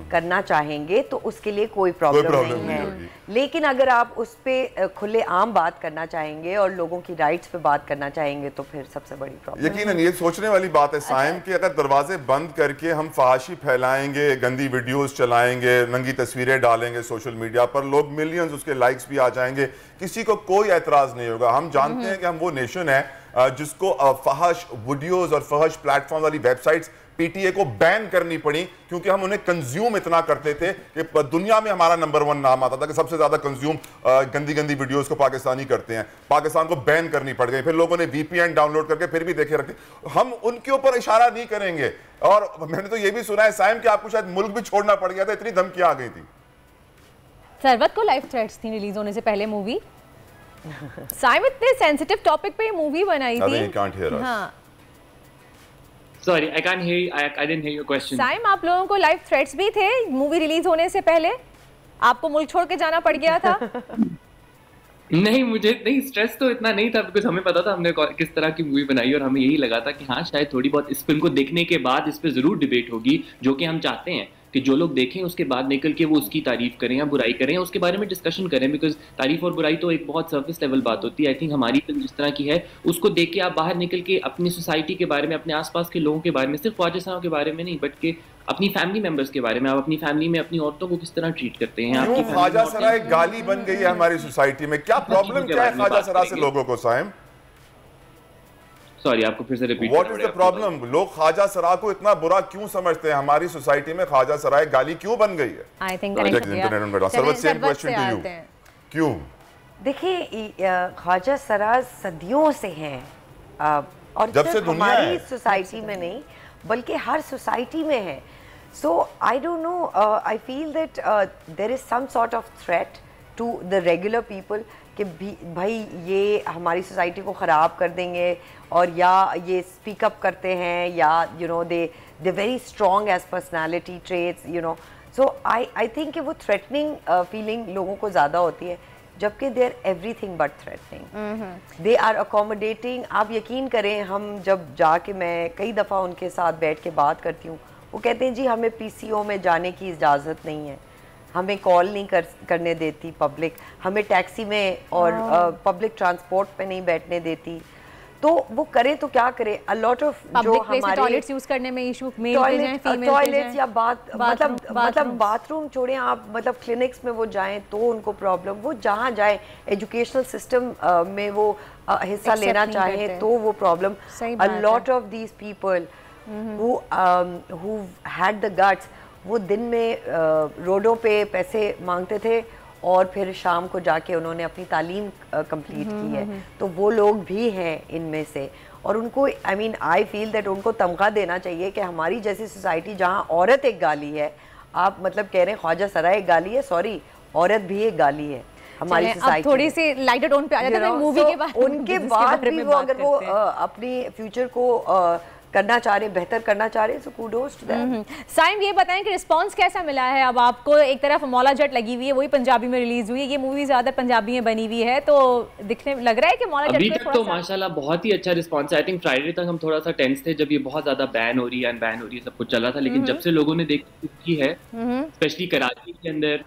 करना चाहेंगे तो उसके लिए कोई प्रॉब्लम नहीं है, लेकिन अगर आप उस पे खुले आम बात करना चाहेंगे और लोगों की राइट्स पे बात करना चाहेंगे तो फिर सबसे बड़ी प्रॉब्लम। यकीनन ये सोचने वाली बात है साइम कि अगर दरवाजे बंद करके हम फहाशी फैलाएंगे, गंदी वीडियोस चलाएंगे, नंगी तस्वीरें डालेंगे सोशल मीडिया पर, लोग मिलियंस उसके लाइक्स भी आ जाएंगे, किसी को कोई एतराज नहीं होगा। हम जानते हैं कि हम वो नेशन है जिसको फहश वीडियोस और फहश प्लेटफॉर्म वाली वेबसाइट्स पीटीए को बैन करनी पड़ी क्योंकि हम उन्हें कंज्यूम इतना करते थे कि दुनिया में हमारा नंबर 1 नाम आता था कि सबसे ज्यादा कंज्यूम गंदी गंदी वीडियोस को पाकिस्तानी करते हैं। पाकिस्तान को बैन करनी पड़ गई, फिर लोगों ने वीपीएन डाउनलोड करके फिर भी देखे रखे। हम उनके ऊपर इशारा नहीं करेंगे। और मैंने तो ये भी सुना है साइम कि आपको शायद मुल्क भी छोड़ना पड़ गया था, इतनी धमकियां आ गई थी। सरवत को लाइफ थ्रेट्स थी रिलीज होने से पहले मूवी। साइम इतने सेंसिटिव टॉपिक पे मूवी बनाई थी। हाँ sorry I can't hear, I didn't hear your question. Saim, आप लोगों को लाइव थ्रेट्स भी थे मूवी रिलीज होने से पहले? आपको मुल्क छोड़ के जाना पड़ गया था? नहीं, मुझे नहीं, स्ट्रेस तो इतना नहीं था बिकॉज हमें पता था हमने किस तरह की मूवी बनाई और हमें यही लगा था कि हाँ शायद थोड़ी बहुत इस फिल्म को देखने के बाद इस पे जरूर डिबेट होगी, जो कि हम चाहते हैं कि जो लोग देखें उसके बाद निकल के वो उसकी तारीफ करें या बुराई करें, उसके बारे में डिस्कशन करें, बिकॉज तारीफ और बुराई तो एक बहुत सर्फेस लेवल बात होती है। आई थिंक हमारी फिल्म जिस तरह की है उसको देख के आप बाहर निकल के अपनी सोसाइटी के बारे में, अपने आसपास के लोगों के बारे में, सिर्फ ख्वाजा साहब के बारे में नहीं बट के अपनी फैमिली मेंबर्स के बारे में, आप अपनी फैमिली में अपनी औरतों को किस तरह ट्रीट करते हैं। आपकी ख्वाजा सराय गाली बन गई है हमारी सोसाइटी में, क्या प्रॉब्लम क्या है ख्वाजा सराय से लोगों को? साइम सॉरी, आपको फिर से repeat what is the problem? लोग ख्वाजा सराय को इतना बुरा क्यों समझते हैं? हमारी सोसाइटी में ख्वाजा सराय गाली क्यों बन गई है? I think same question to you, क्यों? देखिए ख्वाजा सराय सदियों से हैं और जब से हमारी सोसाइटी में नहीं बल्कि हर सोसाइटी में है। So I don't know, I feel that there is some sort of threat to the regular people कि भाई ये हमारी सोसाइटी को ख़राब कर देंगे, और या ये स्पीक अप करते हैं, या you know they very strong as personality traits, you know. So I think कि वो थ्रेटनिंग फीलिंग लोगों को ज़्यादा होती है, जबकि they are everything but threatening, they are accommodating. आप यकीन करें, हम जब जाके, मैं कई दफ़ा उनके साथ बैठ के बात करती हूँ, वो कहते हैं जी हमें PCO में जाने की इजाज़त नहीं है, हमें कॉल नहीं करने देती पब्लिक, हमें टैक्सी में और पब्लिक ट्रांसपोर्ट पे नहीं बैठने देती। तो वो करे तो क्या करे? अ लॉट ऑफ जो हमारे टॉयलेट्स यूज करने में इशू, मेल पे जाएं, फीमेल टॉयलेट्स या मतलब बाथरूम छोड़ें आप, मतलब क्लिनिक्स में वो जाएं तो उनको प्रॉब्लम, वो जहाँ जाए एजुकेशनल सिस्टम में वो हिस्सा लेना चाहें तो वो problem. A lot of these people who had the guts, वो दिन में रोडों पे पैसे मांगते थे और फिर शाम को जाके उन्होंने अपनी तालीम कंप्लीट की है, तो वो लोग भी हैं इनमें से। और उनको आई फील दैट उनको तमगा देना चाहिए कि हमारी जैसी सोसाइटी जहाँ औरत एक गाली है, आप मतलब कह रहे हैं ख्वाजा सराय एक गाली है, सॉरी औरत भी एक गाली है हमारी सोसाइटी। थोड़ी सी लाइटर टोन पे आ जाते हैं मूवी के बाद, उनके बाद भी वो अगर वो अपनी फ्यूचर को करना चाह रहे, बेहतर करना चाह रहे, सो कूडोस टू देम। साइम, ये बताएं कि रिस्पांस कैसा मिला है? अब आपको एक तरफ मौला जट लगी हुई है, वही पंजाबी में रिलीज हुई है, ये मूवी ज्यादा पंजाबी में बनी हुई है, तो दिखने लग रहा है कि मौला जट अभी तक तो माशाल्लाह बहुत ही अच्छा रिस्पांस है। आई थिंक फ्राइडे तक हम थोड़ा सा टेंस थे जब ये बहुत ज्यादा बैन हो रही है, अनबैन हो रही है, सब कुछ चला था, लेकिन जब से लोगों ने देखी है, स्पेशली कराची के अंदर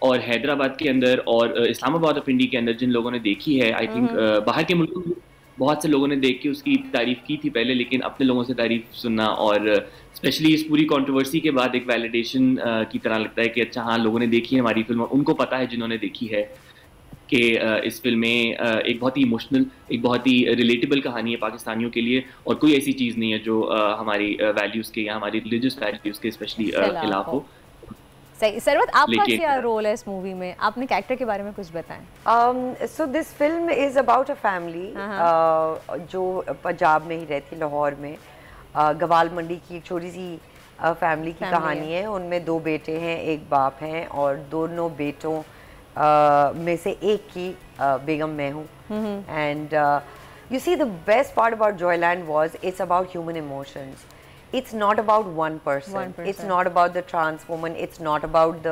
और हैदराबाद के अंदर और इस्लामाबाद ऑफ इंडिया के अंदर जिन लोगों ने देखी है, आई थिंक बाहर के मुल्कों में बहुत से लोगों ने देख के उसकी तारीफ की थी पहले, लेकिन अपने लोगों से तारीफ सुनना और स्पेशली इस पूरी कंट्रोवर्सी के बाद एक वैलिडेशन की तरह लगता है कि अच्छा हाँ लोगों ने देखी है हमारी फिल्म, और उनको पता है जिन्होंने देखी है कि इस फिल्म में एक बहुत ही इमोशनल, एक बहुत ही रिलेटेबल कहानी है पाकिस्तानियों के लिए, और कोई ऐसी चीज़ नहीं है जो हमारी वैल्यूज़ के या हमारी रिलीजियस वैल्यूज़ के स्पेशली खिलाफ हो। सही। सरवत, आपका क्या रोल है इस मूवी में? आपने कैरेक्टर के बारे में कुछ बताएं। So this film is about a family जो पंजाब में ही रहती, लाहौर में, गवाल मंडी की एक छोटी सी फैमिली की कहानी है। उनमें 2 बेटे हैं, एक बाप हैं, और दोनों बेटों में से एक की बेगम मैं हूँ। And you see the best part about Joyland was it's about human emotions. It's not about one person. It's not about the trans woman. It's not about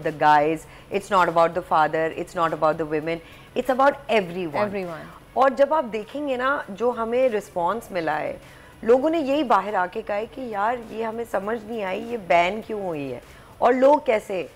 the guys. It's not about the father. It's not about the women. It's about everyone. और जब आप देखेंगे ना जो हमें response मिला है, लोगों ने यही बाहर आके कहा है कि यार ये हमें समझ नहीं आई ये बैन क्यों हुई है, और लोग कैसे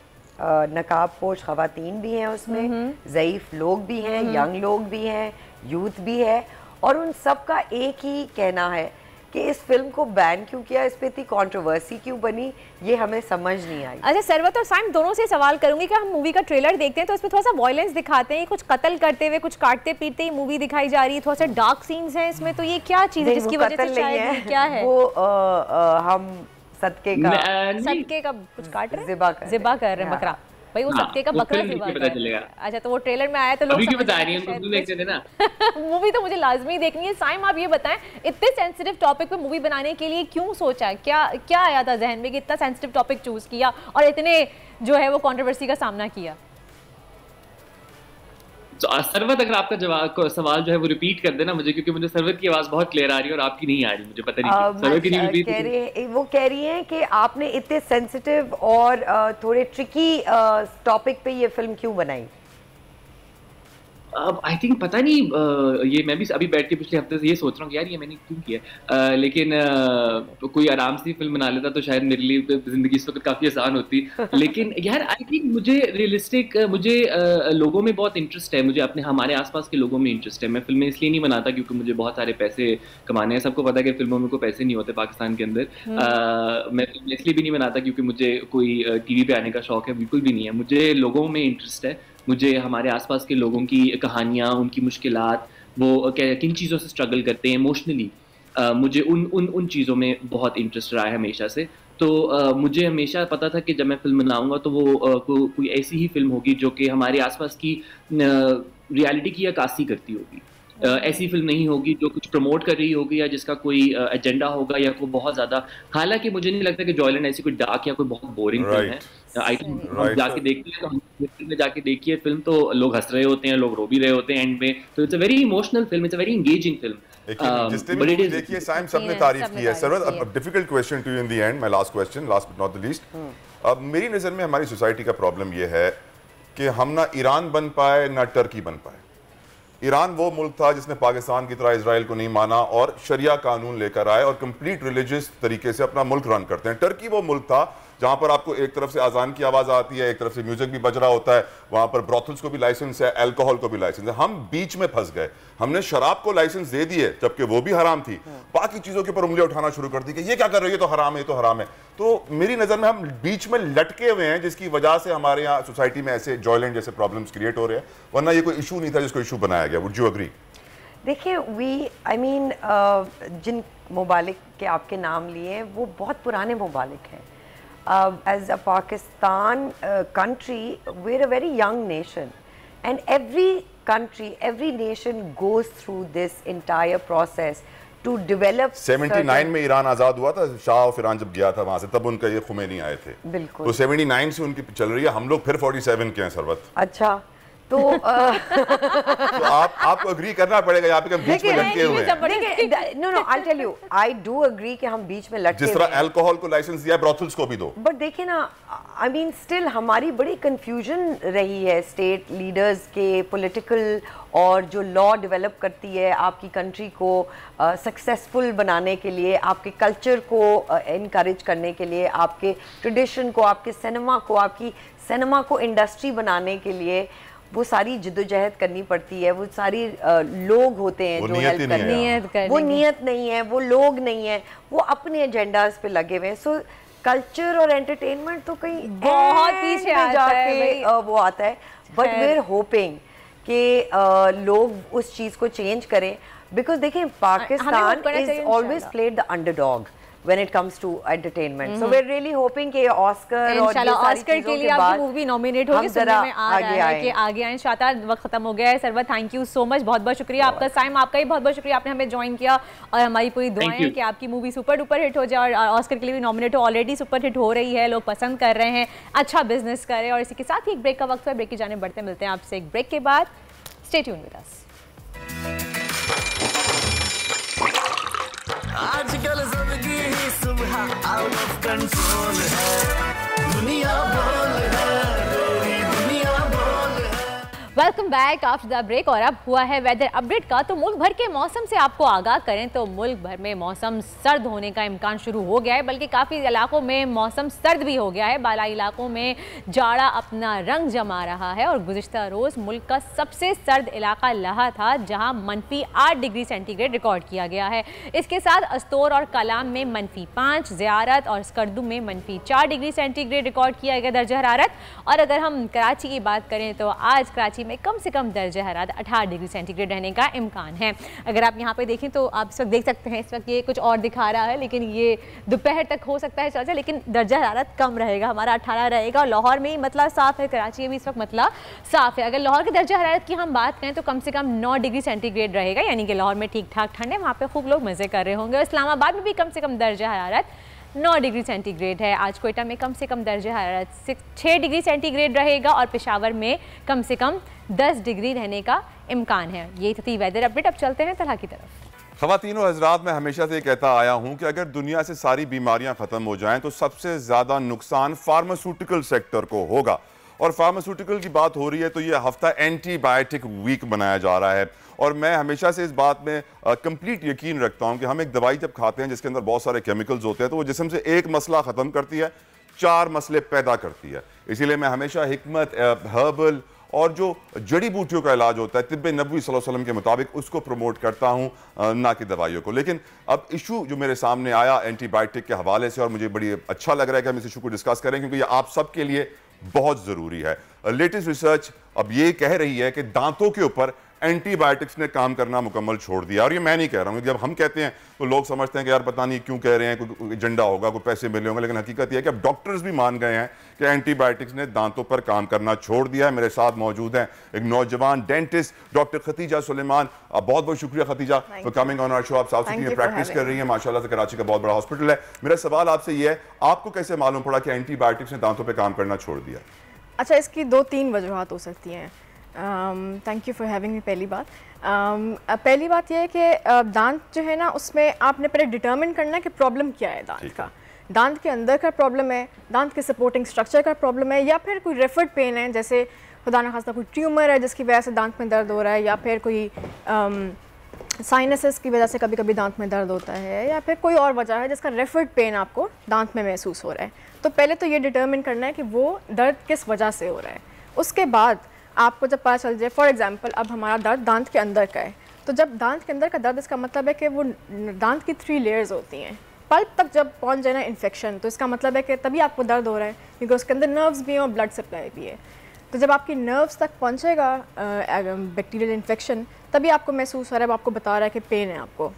नकाब पोश खवातीन भी हैं उसमें, ज़ईफ़ लोग भी हैं, यंग लोग भी हैं, यूथ भी है, और उन सब का एक ही कहना है कि इस फिल्म को बैन क्यों किया, इस पे इतनी कंट्रोवर्सी क्यों बनी, ये हमें समझ नहीं आई। अच्छा, सरवत और साइम दोनों से सवाल करूंगी कि हम मूवी का ट्रेलर देखते हैं तो इसमें थोड़ा सा वायलेंस दिखाते हैं, कुछ कत्ल करते हुए, कुछ काटते पीटते ही मूवी दिखाई जा रही है, थोड़ा सा डार्क सीन्स हैं इसमें, तो ये क्या चीज़ है जिसकी वजह से शायद क्या है? वो हम सदके का कुछ काट रहे हैं, ज़िबा कर रहे हैं बकरा, भाई वो सत्य का बकरा ज़िबा कर रहे हैं। अच्छा, तो वो ट्रेलर में आया तो लोग अभी बता रही हैं, तुम देखते थे ना मूवी तो मुझे लाजमी देखनी है। साइम, आप ये बताएं इतने सेंसिटिव टॉपिक पे मूवी बनाने के लिए क्यों सोचा, क्या आया था जहन में कि इतना सेंसिटिव टॉपिक चूज किया और इतने जो है वो कंट्रोवर्सी का सामना किया? सरवत, अगर आपका जवाब सवाल जो है वो रिपीट कर देना मुझे, क्योंकि मुझे सरवत की आवाज बहुत क्लियर आ रही है और आपकी नहीं आ रही, मुझे पता नहीं सरवत की रिपीट। वो कह रही है कि आपने इतने सेंसिटिव और थोड़े ट्रिकी टॉपिक पे ये फिल्म क्यों बनाई? आई थिंक पता नहीं, ये मैं भी अभी बैठ के पिछले हफ्ते से ये सोच रहा हूँ कि यार ये मैंने क्यों किया, लेकिन कोई आराम से फिल्म बना लेता तो शायद मेरे लिए जिंदगी इस वक्त काफी आसान होती। लेकिन यार आई थिंक मुझे रियलिस्टिक, मुझे लोगों में बहुत इंटरेस्ट है, मुझे अपने हमारे आसपास के लोगों में इंटरेस्ट है। मैं फिल्में इसलिए नहीं बनाता क्योंकि मुझे बहुत सारे पैसे कमाने हैं, सबको पता है कि फिल्मों में कोई पैसे नहीं होते पाकिस्तान के अंदर। मैं इसलिए भी नहीं बनाता क्योंकि मुझे कोई टीवी पे आने का शौक है, बिल्कुल भी नहीं है। मुझे लोगों में इंटरेस्ट है, मुझे हमारे आसपास के लोगों की कहानियाँ, उनकी मुश्किलात, वो किन चीज़ों से स्ट्रगल करते हैं इमोशनली, मुझे उन चीज़ों में बहुत इंटरेस्ट रहा है हमेशा से। तो मुझे हमेशा पता था कि जब मैं फिल्म बनाऊंगा तो वो कोई ऐसी ही फिल्म होगी जो कि हमारे आसपास की रियलिटी की अक्कासी करती होगी। ऐसी फिल्म नहीं होगी जो कुछ प्रमोट कर रही होगी या जिसका कोई एजेंडा होगा या कोई बहुत ज़्यादा। हालांकि मुझे नहीं लगता कि जॉयलैंड ऐसी कोई डार्क या कोई बहुत बोरिंग फिल्म है। आई थिंक हम जाके देखते हैं, तो हम जाके देखिए फिल्म तो लोग हंस रहे होते हैं, लोग रो भी रहे होते हैं एंड में। तो it's a very emotional film, it's a very engaging film. जिसने भी देखिए साइम सबने तारीफ की है। Sarwat, difficult question to you in the end, my last question, last but not the least. अब मेरी नज़र में हमारी सोसाइटी का प्रॉब्लम ये है कि हम ना ईरान बन पाए ना टर्की बन पाए। ईरान वो मुल्क था जिसने पाकिस्तान की तरह इजराइल को नहीं माना और शरिया कानून लेकर आए और कंप्लीट रिलीजियस तरीके से अपना मुल्क रन करते हैं। टर्की वो मुल्क था जहां पर आपको एक तरफ से अजान की आवाज आती है, एक तरफ से म्यूजिक भी बज रहा होता है, वहां पर ब्रोथल्स को भी लाइसेंस है, अल्कोहल को भी लाइसेंस है। हम बीच में फंस गए, हमने शराब को लाइसेंस दे दिए जबकि वो भी हराम थी, बाकी चीजों के ऊपर उंगलियां उठाना शुरू कर दी कि ये क्या कर रही है, तो हराम है, तो हराम है। तो मेरी नजर में हम बीच में लटके हुए हैं, जिसकी वजह से हमारे यहाँ सोसाइटी में ऐसे जॉयलैंड जैसे प्रॉब्लम्स क्रिएट हो रहे हैं, वरना ये कोई इशू नहीं था जिसको इशू बनाया गया। Would you agree? देखिए, जिन ममालिक के आपके नाम लिए हैं वो बहुत पुराने ममालिक हैं। As a Pakistan country, we're a very young nation, and every country, every nation goes through this entire process to develop. 79 में ईरान आज़ाद हुआ था, शाह और ईरान जब गया था वहाँ से, तब उनका ये खुमैनी आए थे। बिल्कुल। तो 79 से उनकी चल रही है, हम लोग फिर 47 के हैं सरवत। अच्छा, तो तो आपको एग्री करना पड़ेगा, यहाँ पे हम बीच में लटके हुए हैं। No I tell you, I do agree कि हम बीच में लटके, जिस तरह अल्कोहल को लाइसेंस दिया, ब्रोथल्स को भी दो। बट देखिए ना, आई मीन स्टिल हमारी बड़ी कंफ्यूजन रही है स्टेट लीडर्स के, पॉलिटिकल, और जो लॉ डेवलप करती है आपकी कंट्री को सक्सेसफुल बनाने के लिए, आपके कल्चर को इनकरेज करने के लिए, आपके ट्रेडिशन को, आपके आपकी सिनेमा को इंडस्ट्री बनाने के लिए वो सारी जिद्दोजहद करनी पड़ती है। वो सारी लोग होते हैं जो हेल्प करने, वो नियत नहीं है, वो लोग नहीं है, वो अपने एजेंडाज पे लगे हुए हैं। सो कल्चर और एंटरटेनमेंट तो कहीं बहुत पीछे आता है, वो आता है। बट वी आर होपिंग कि लोग उस चीज़ को चेंज करें, बिकॉज देखें Pakistan is always played the underdog when it comes to entertainment. So we're really hoping कि ऑस्कर और इंशाल्लाह ऑस्कर के लिए आपकी मूवी नॉमिनेट होगी, सुनने में आ रहा है कि आगे आए। इंशाल्लाह वक्त खत्म हो गया है। Sarwat, thank you so much, बहुत बहुत शुक्रिया आपका। साइम, आपका ही बहुत बहुत शुक्रिया, आपने हमें ज्वाइन किया, और हमारी पूरी दुआएं हैं कि आपकी मूवी सुपर डुपर हिट हो जाए और ऑस्कर के लिए भी नॉमिनेट हो। ऑलरेडी सुपर हिट हो रही है, लोग पसंद कर रहे हैं, अच्छा बिजनेस करें। और इसी के साथ ही एक ब्रेक का वक्त है, ब्रेक की जाने बढ़ते मिलते हैं आपसे एक ब्रेक के बाद। Stay tune with us. आजकल जिंदगी ही सुबह आउट ऑफ कंट्रोल है, दुनिया बोल है, दुनिया बोल है। Welcome back after the break. और अब हुआ है वेदर अपडेट का, तो मुल्क भर के मौसम से आपको आगाह करें तो मुल्क भर में मौसम सर्द होने का इम्कान शुरू हो गया है, बल्कि काफ़ी इलाकों में मौसम सर्द भी हो गया है। बालाई इलाकों में जाड़ा अपना रंग जमा रहा है और गुज़िश्ता रोज़ मुल्क का सबसे सर्द इलाका लहा था, जहां -8 डिग्री सेंटीग्रेड रिकॉर्ड किया गया है। इसके साथ अस्तोर और कलाम में -5, ज़ियारत और स्कर्दू में -4 डिग्री सेंटीग्रेड रिकॉर्ड किया गया दर्जा हरारत। और अगर हम कराची की बात करें तो आज कराची में कम से कम दर्जा हरारत 18 डिग्री सेंटीग्रेड रहने का इम्कान है। अगर आप यहाँ पे देखें तो आप इस वक्त देख सकते हैं, इस वक्त ये कुछ और दिखा रहा है, लेकिन ये दोपहर तक हो सकता है चल जाए, लेकिन दर्जा हरारत कम रहेगा, हमारा 18 रहेगा। और लाहौर में ही मतला साफ है, कराची में भी इस वक्त मतला साफ है। अगर लाहौर की दर्जा हरारत की हम बात करें तो कम से कम 9 डिग्री सेंटीग्रेड रहेगा, यानी कि लाहौर में ठीक ठाक ठंड है, वहाँ पे खूब लोग मज़े कर रहे होंगे। इस्लामाबाद में भी कम से कम दर्जा हरारत 9 डिग्री सेंटीग्रेड है। आज कोयटा में कम से कम दर्जा हरारत 6 डिग्री सेंटीग्रेड रहेगा और पेशावर में कम से कम 10 डिग्री रहने का इम्कान है। ये थी वेदर अपडेट। अब चलते हैं तलहा की तरफ। ख़वातीनो हज़रात, मैं हमेशा से कहता आया हूँ कि अगर दुनिया से सारी बीमारियाँ ख़त्म हो जाएं तो सबसे ज़्यादा नुकसान फार्मास्यूटिकल सेक्टर को होगा। और फार्मास्यूटिकल की बात हो रही है तो ये हफ्ता एंटीबायोटिक वीक बनाया जा रहा है। और मैं हमेशा से इस बात में कंप्लीट यकीन रखता हूँ कि हम एक दवाई जब खाते हैं जिसके अंदर बहुत सारे केमिकल्स होते हैं तो वो जिस्म से एक मसला ख़त्म करती है, 4 मसले पैदा करती है। इसीलिए मैं हमेशा हिकमत, हर्बल और जो जड़ी बूटियों का इलाज होता है तिब्ब नबवी सल्लल्लाहु अलैहि वसल्लम के मुताबिक उसको प्रमोट करता हूँ, ना कि दवाइयों को। लेकिन अब इशू जो मेरे सामने आया एंटीबायोटिक के हवाले से और मुझे बड़ी अच्छा लग रहा है कि हम इस इशू को डिस्कस करें क्योंकि ये आप सबके लिए बहुत ज़रूरी है। लेटेस्ट रिसर्च अब ये कह रही है कि दांतों के ऊपर एंटीबायोटिक्स ने काम करना मुकम्मल छोड़ दिया। और ये मैं नहीं कह रहा हूँ, जब हम कहते हैं तो लोग समझते हैं कि यार पता नहीं क्यों कह रहे हैं, कोई एजेंडा होगा, कोई पैसे मिले होंगे, लेकिन हकीकत यह है कि अब डॉक्टर्स भी मान गए हैं कि एंटीबायोटिक्स ने दांतों पर काम करना छोड़ दिया है। मेरे साथ मौजूद हैं एक नौजवान डेंटिस्ट डॉक्टर खतीजा सुलेमान। बहुत बहुत शुक्रिया Khatija for coming on our show. आप साउथ सिटी में प्रैक्टिस कर रही हैं माशाल्लाह से, कराची का बहुत बड़ा हॉस्पिटल है। मेरा सवाल आपसे ये है, आपको कैसे मालूम पड़ा कि एंटीबायोटिक्स ने दांतों पर काम करना छोड़ दिया? अच्छा, इसकी 2-3 वजूहत हो सकती हैं। Thank you for having me. पहली बात यह है कि दांत जो है ना उसमें आपने पहले डिटर्मिन करना है कि प्रॉब्लम क्या है दांत का। दांत के अंदर का प्रॉब्लम है, दांत के सपोर्टिंग स्ट्रक्चर का प्रॉब्लम है, या फिर कोई रेफर्ड पेन है, जैसे खुदा न खास्ता कोई ट्यूमर है जिसकी वजह से दांत में दर्द हो रहा है, या फिर कोई साइनसेस की वजह से कभी कभी दांत में दर्द होता है, या फिर कोई और वजह है जिसका रेफर्ड पेन आपको दांत में महसूस हो रहा है। तो पहले तो ये डिटर्मिन करना है कि वो दर्द किस वजह से हो रहा है। उसके बाद आपको जब पता चल जाए, फॉर एग्जांपल अब हमारा दर्द दांत के अंदर का है, तो जब दांत के अंदर का दर्द, इसका मतलब है कि वो दांत की 3 लेयर्स होती हैं। पल्प तक जब पहुंच जाए ना इन्फेक्शन, तो इसका मतलब है कि तभी आपको दर्द हो रहा है क्योंकि उसके अंदर नर्व्स भी हैं और ब्लड सप्लाई भी है। तो जब आपकी नर्व्स तक पहुंचेगा बैक्टीरियल इन्फेक्शन, तभी आपको महसूस हो रहा है, आपको बता रहा है कि पेन है आपको।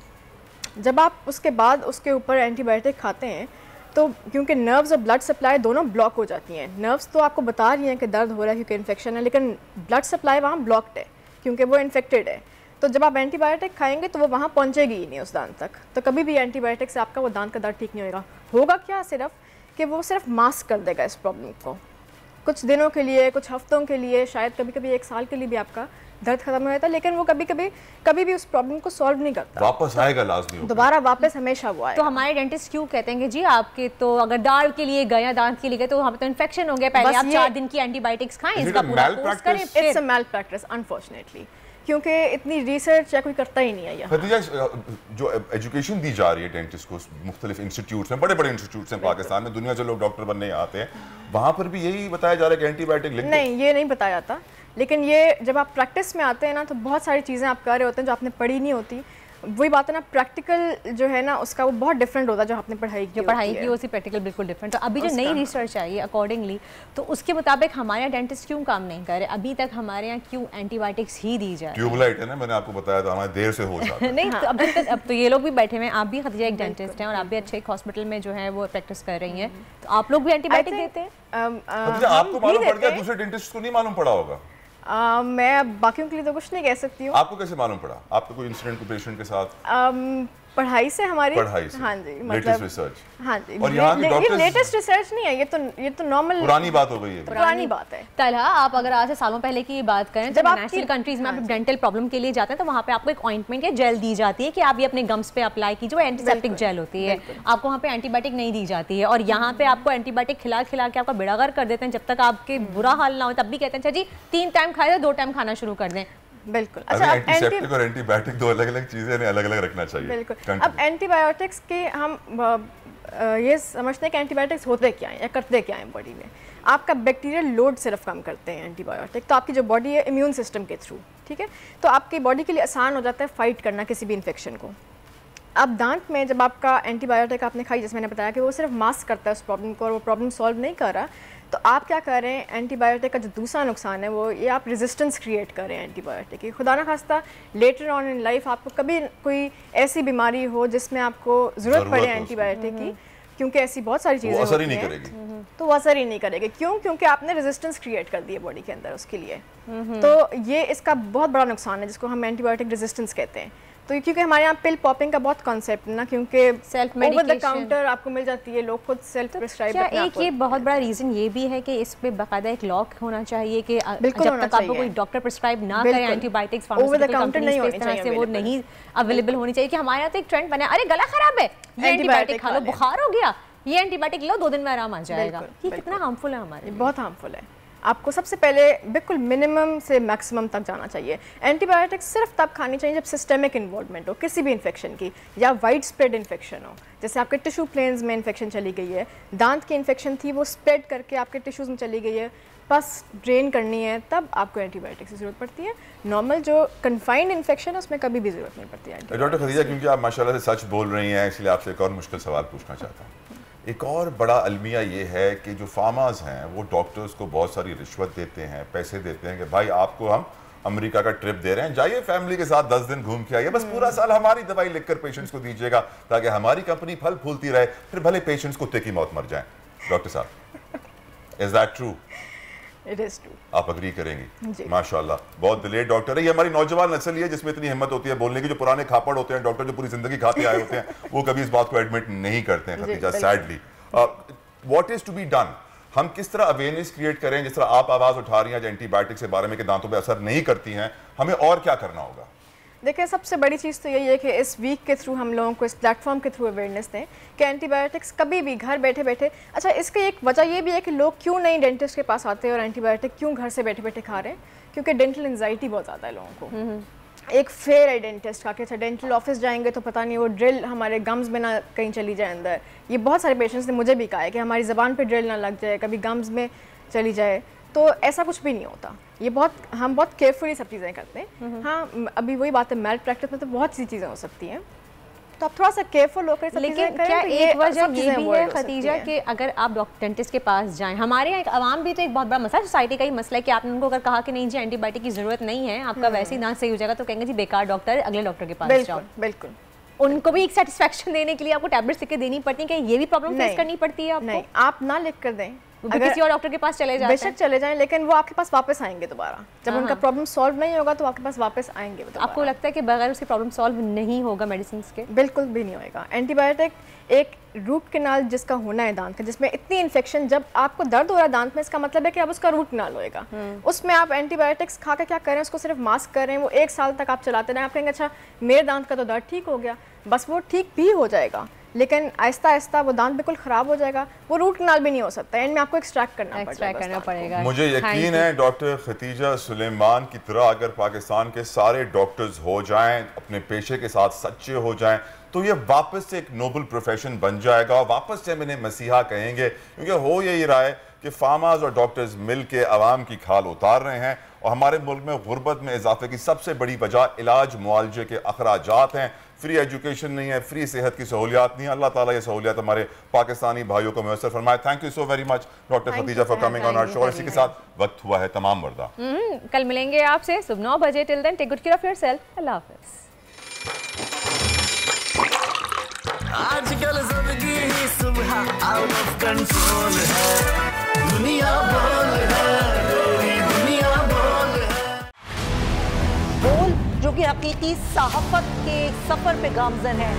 जब आप उसके बाद उसके ऊपर एंटीबायोटिक खाते हैं तो क्योंकि नर्व्स और ब्लड सप्लाई दोनों ब्लॉक हो जाती हैं। नर्व्स तो आपको बता रही हैं कि दर्द हो रहा है क्योंकि इन्फेक्शन है, लेकिन ब्लड सप्लाई वहाँ ब्लॉक्ड है क्योंकि वो इन्फेक्टेड है। तो जब आप एंटीबायोटिक खाएंगे तो वो वहाँ पहुँचेगी ही नहीं उस दांत तक। तो कभी भी एंटीबायोटिक से आपका वो दांत का दर्द ठीक नहीं होगा। होगा क्या सिर्फ कि वो सिर्फ मास्क कर देगा इस प्रॉब्लम को, कुछ दिनों के लिए, कुछ हफ्तों के लिए, शायद कभी कभी 1 साल के लिए भी आपका दर्द खत्म हो जाता है, लेकिन वो कभी भी उस प्रॉब्लम को सॉल्व नहीं करता। वापस आएगा लाजमी, दोबारा वापस हमेशा वो आएगा। तो हमारे डेंटिस्ट क्यों कहते हैं कि जी आपके तो अगर दाढ़ के लिए गए या दांत के लिए गए तो वहाँ पे तो इन्फेक्शन हो गया, पहले आप 4 दिन की एंटीबायोटिक्स खाएं, इसका पूरा कोर्स करें। It's a malpractice unfortunately, क्योंकि इतनी रिसर्च या कोई करता ही नहीं है यहाँ। जो एजुकेशन दी जा रही है डेंटिस्ट को मुख्तलिफ इंस्टीट्यूट्स में, बड़े बड़े इंस्टीट्यूट्स हैं पाकिस्तान में, दुनिया से लोग डॉक्टर बनने आते हैं, वहाँ पर भी यही बताया जा रहा है कि एंटीबायोटिक लिख दो। नहीं, ये नहीं बताया जाता, लेकिन ये जब आप प्रैक्टिस में आते हैं ना तो बहुत सारी चीज़ें आप कर रहे होते हैं जो आपने पढ़ी नहीं होती। वही बात है ना, प्रैक्टिकल जो है ना उसका वो बहुत डिफरेंट होता है जो आपने पढ़ाई की उसी प्रैक्टिकल बिल्कुल डिफरेंट। तो अभी जो नई रिसर्च आई है अकॉर्डिंगली, तो उसके मुताबिक हमारे यहाँ डेंटिस्ट क्यों काम नहीं कर रहे अभी तक, हमारे यहाँ क्यों एंटीबायोटिक्स ही दी जाए? ट्यूबलाइट है ना, मैंने आपको बताया था, हमारे देर से हो जाता है। नहीं, तो अभी तक अब तो ये लोग भी बैठे हुए हैं, आप भी खतीजा एक डेंटिस्ट हैं और आप भी अच्छे एक हॉस्पिटल में जो है वो प्रैक्टिस कर रही हैं, तो आप लोग भी एंटीबायोटिक देते हैं? आपको मालूम पड़ गया, दूसरे डेंटिस्ट को नहीं मालूम पड़ा होगा? मैं बाकियों के लिए तो कुछ नहीं कह सकती हूँ। आपको कैसे मालूम पड़ा? आपको कोई इंसिडेंट को पेशेंट के साथ? पढ़ाई से हमारी, पढ़ाई से, हाँ जी, लेटेस्ट रिसर्च, हाँ जी। और यहाँ के डॉक्टर्स, ये लेटेस्ट रिसर्च नहीं है, ये तो नॉर्मल पुरानी बात हो गई है, पुरानी बात है। तलहा, आप अगर आज से सालों पहले की बात करें, जब नेशनल कंट्रीज में आप डेंटल प्रॉब्लम के लिए जाते हैं तो वहाँ पे आपको एक ऑइंटमेंट या जेल दी जाती है कि आप ये अपने गम्स पे अप्लाई कीजिए, वो एंटीसेप्टिक जेल होती है, आपको वहाँ पे एंटीबायोटिक नहीं दी जाती है। और यहाँ पे आपको एंटीबायोटिक खिला खिला के आपका बेड़ागर कर देते हैं, जब तक आपके बुरा हाल ना हो तब भी कहते हैं अच्छा जी 3 टाइम खाए 2 टाइम खाना शुरू कर दें। बिल्कुल। अच्छा, एंटीसेप्टिक और एंटीबायोटिक 2 अलग-अलग चीजें हैं, अलग-अलग रखना चाहिए। बिल्कुल। अब एंटीबायोटिक्स के हम ये समझते हैं कि एंटीबायोटिक्स होते क्या हैं या करते क्या हैं बॉडी में। आपका बैक्टीरियल लोड सिर्फ कम करते हैं एंटीबायोटिक, तो आपकी जो बॉडी है इम्यून सिस्टम के थ्रू, ठीक है, तो आपकी बॉडी के लिए आसान हो जाता है फाइट करना किसी भी इन्फेक्शन को। अब दांत में जब आपका एंटीबायोटिक आपने खाई, जैसे मैंने बताया कि वो सिर्फ मास्क करता है उस प्रॉब्लम को और वो प्रॉब्लम सॉल्व नहीं कर रहा, तो आप क्या कर रहे हैं, एंटीबायोटिक का जो दूसरा नुकसान है वो ये आप रेजिस्टेंस क्रिएट कर रहे हैं एंटीबायोटिक की। खुदा ना खास्ता लेटर ऑन इन लाइफ आपको कभी कोई ऐसी बीमारी हो जिसमें आपको ज़रूरत पड़े एंटीबायोटिक की, क्योंकि ऐसी बहुत सारी चीज़ें होती हैं, तो वो असर ही नहीं करेगी। क्यों? क्योंकि आपने रेजिस्टेंस क्रिएट कर दी है बॉडी के अंदर उसके लिए। तो ये इसका बहुत बड़ा नुकसान है जिसको हम एंटीबायोटिक रेजिस्टेंस कहते हैं। तो क्योंकि हमारे यहाँ पिल पॉपिंग का बहुत कॉन्सेप्ट है ना, क्योंकि सेल्फ ओवर द काउंटर आपको मिल जाती है, लोग खुद सेल्फ प्रिस्क्राइब करते हैं। एक ये बहुत बड़ा रीज़न ये भी है कि इस पे बाकायदा एक लॉक होना चाहिए कि जब तक आपको कोई डॉक्टर प्रिस्क्राइब ना करे एंटीबायोटिक्स फार्मास्यूटिकल कंपनीज पे इस तरह से वो नहीं अवेलेबल होनी चाहिए। कि हमारे यहाँ तो एक ट्रेंड बना है, अरे गला खराब है ये एंटीबायोटिक खा लो, बुखार हो गया ये एंटीबायोटिक लो 2 दिन में आराम आ जाएगा। ये कितना हार्मफुल है हमारे लिए, बहुत हार्मफुल है। आपको सबसे पहले बिल्कुल मिनिमम से मैक्सिमम तक जाना चाहिए। एंटीबायोटिक्स सिर्फ तब खानी चाहिए जब सिस्टमिक इन्वॉल्वमेंट हो किसी भी इन्फेक्शन की, या वाइड स्प्रेड इन्फेक्शन हो, जैसे आपके टिश्यू प्लेन्स में इन्फेक्शन चली गई है, दांत की इन्फेक्शन थी वो स्प्रेड करके आपके टिश्यूज़ में चली गई है, बस ड्रेन करनी है, तब आपको एंटीबायोटिक्स की ज़रूरत पड़ती है। नॉर्मल जो कन्फाइंड इन्फेक्शन है उसमें कभी भी ज़रूरत नहीं पड़ती है। डॉक्टर खदीजा, क्योंकि आप माशाल्लाह से सच बोल रही हैं, इसलिए आपसे एक और मुश्किल सवाल पूछना चाहता हूँ। एक और बड़ा अलमिया ये है कि जो फार्माज हैं वो डॉक्टर्स को बहुत सारी रिश्वत देते हैं, पैसे देते हैं कि भाई आपको हम अमेरिका का ट्रिप दे रहे हैं, जाइए फैमिली के साथ 10 दिन घूम के आइए, बस पूरा साल हमारी दवाई लिखकर पेशेंट्स को दीजिएगा ताकि हमारी कंपनी फल फूलती रहे, फिर भले पेशेंट्स कुत्ते की मौत मर जाए। डॉक्टर साहब, is that true? It is true. आप अग्री करेंगी? माशाल्लाह, बहुत दिलेर डॉक्टर है। ये हमारी नौजवान नस्ल ही है जिसमें इतनी हिम्मत होती है बोलने की। जो पुराने खापड़ होते हैं डॉक्टर, जो पूरी जिंदगी खाते आए होते हैं, वो कभी इस बात को एडमिट नहीं करते हैं Khadija, sadly. What is to be done? हम किस तरह अवेयरनेस क्रिएट करें? जिस तरह आप आवाज उठा रही हैं एंटीबायोटिक्स के बारे में कि दांतों पे असर नहीं करती हैं, हमें और क्या करना होगा? देखिए, सबसे बड़ी चीज़ तो यही है कि इस वीक के थ्रू हम लोगों को इस प्लेटफॉर्म के थ्रू अवेयरनेस दें कि एंटीबायोटिक्स कभी भी घर बैठे बैठे, अच्छा इसकी एक वजह ये भी है कि लोग क्यों नहीं डेंटिस्ट के पास आते हैं और एंटीबायोटिक क्यों घर से बैठे बैठे खा रहे हैं, क्योंकि डेंटल एंजाइटी बहुत ज़्यादा है लोगों को। एक फेयर है डेंटिस्ट का कि अच्छा डेंटल ऑफिस जाएंगे तो पता नहीं वो ड्रिल हमारे गम्स में ना कहीं चली जाए अंदर। ये बहुत सारे पेशेंट्स ने मुझे भी कहा है कि हमारी ज़बान पे ड्रिल ना लग जाए, कभी गम्स में चली जाए, तो ऐसा कुछ भी नहीं होता। ये हम बहुत केयरफुली सब चीज़ें करते हैं। हाँ, अभी वही बात है, मैल प्रैक्टिस में तो बहुत सी चीज़ें हो सकती हैं, तो आप थोड़ा सा केयरफुल होकर सब चीज़ें करें। क्या तो एक वजह ये भी है खदीजा कि अगर आप डेंटिस्ट के पास जाएं, हमारे यहाँ एक आवाम भी तो एक बहुत बड़ा मसला, सोसाइटी का ही मसला है कि आपने उनको अगर कहा कि नहीं जी एंटीबायोटिक की जरूरत नहीं है, आपका वैसे ही दांत सही हो जाएगा, तो कहेंगे जी बेकार डॉक्टर, अगले डॉक्टर के पास जाओ। बिल्कुल, उनको भी एक सेटिस्फेक्शन देने के लिए आपको टैबलेट्स लिख के देनी पड़ती है कि ये भी प्रॉब्लम फेस करनी पड़ती है आपको। नहीं, आप ना लिख कर दें, अगर किसी और डॉक्टर के पास चले जाते हैं, बेशक चले जाएं, लेकिन वो आपके पास वापस आएंगे दोबारा। जब उनका प्रॉब्लम सॉल्व नहीं होगा तो आपके पास वापस आएंगे। आपको लगता है कि बगैर उसके प्रॉब्लम सॉल्व नहीं होगा मेडिसिन के? बिल्कुल भी नहीं होगा। एंटीबायोटिक एक रूट कैनाल जिसका होना है दांत का, जिसमें इतनी इन्फेक्शन, जब आपको दर्द हो रहा है दांत में, इसका मतलब है कि अब उसका रूट कैनाल होएगा। उसमें आप एंटीबायोटिक्स खा के क्या करें, उसको सिर्फ मास्क करें, वो 1 साल तक आप चलाते रहें। आप कहेंगे अच्छा मेरे दांत का तो दर्द ठीक हो गया, बस वो ठीक भी हो जाएगा, लेकिन आहिस्ता आहिस्ता वो दांत बिल्कुल खराब हो जाएगा, वो रूट कैनाल भी नहीं हो सकता, एंड में आपको एक्सट्रैक्ट करना पड़ेगा। मुझे यकीन है डॉक्टर खतीजा सुलेमान की तरह अगर पाकिस्तान के सारे डॉक्टर्स हो जाएं, अपने पेशे के साथ सच्चे हो जाएं, तो ये वापस से एक नोबल प्रोफेशन बन जाएगा और वापस से हम इन्हें मसीहा कहेंगे। क्योंकि हो यही रहा है कि फार्माज और डॉक्टर्स मिल के आवाम की खाल उतार रहे हैं, और हमारे मुल्क में गुर्बत में इजाफे की सबसे बड़ी वजह इलाज मुआलजे के अखराजात हैं। फ्री एजुकेशन नहीं है, फ्री सेहत की सहूलियात नहीं है। अल्लाह ताला ये सहूलियात हमारे पाकिस्तानी भाइयों को मुयसर फरमाए। Thank you so very much doctor Khadija for coming on our show. इसी के साथ वक्त हुआ है तमाम वर्दा। कल मिलेंगे आपसे सुबह 9 बजे। Till then take good care of yourself. अल्लाह हाफिज़। आजकल जिंदगी ही सुबह आउट ऑफ कंट्रोल है, दुनिया बोल है, दुनिया बोल है। बोल जो कि हकीकी सहाफत के सफर पे गामजन है।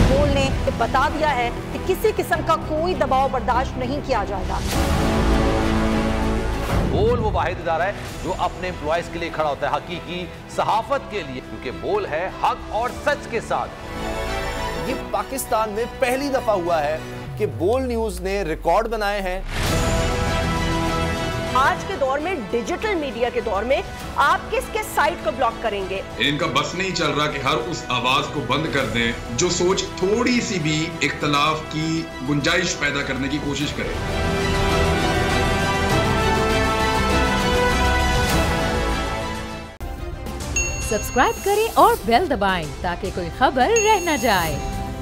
बोल ने बता दिया है कि किसी किस्म का कोई दबाव बर्दाश्त नहीं किया जाएगा। बोल वो वाहिद इदारा है जो अपने एम्प्लॉयज के लिए खड़ा होता है, हकीकी सहाफत के लिए, क्योंकि बोल है हक और सच के साथ। ये पाकिस्तान में पहली दफा हुआ है कि बोल न्यूज ने रिकॉर्ड बनाए हैं। आज के दौर में, डिजिटल मीडिया के दौर में, आप किस साइट को ब्लॉक करेंगे? इनका बस नहीं चल रहा कि हर उस आवाज को बंद कर दें जो सोच थोड़ी सी भी इख्तलाफ की गुंजाइश पैदा करने की कोशिश करे। सब्सक्राइब करें और बेल दबाएं ताकि कोई खबर रह न जाए।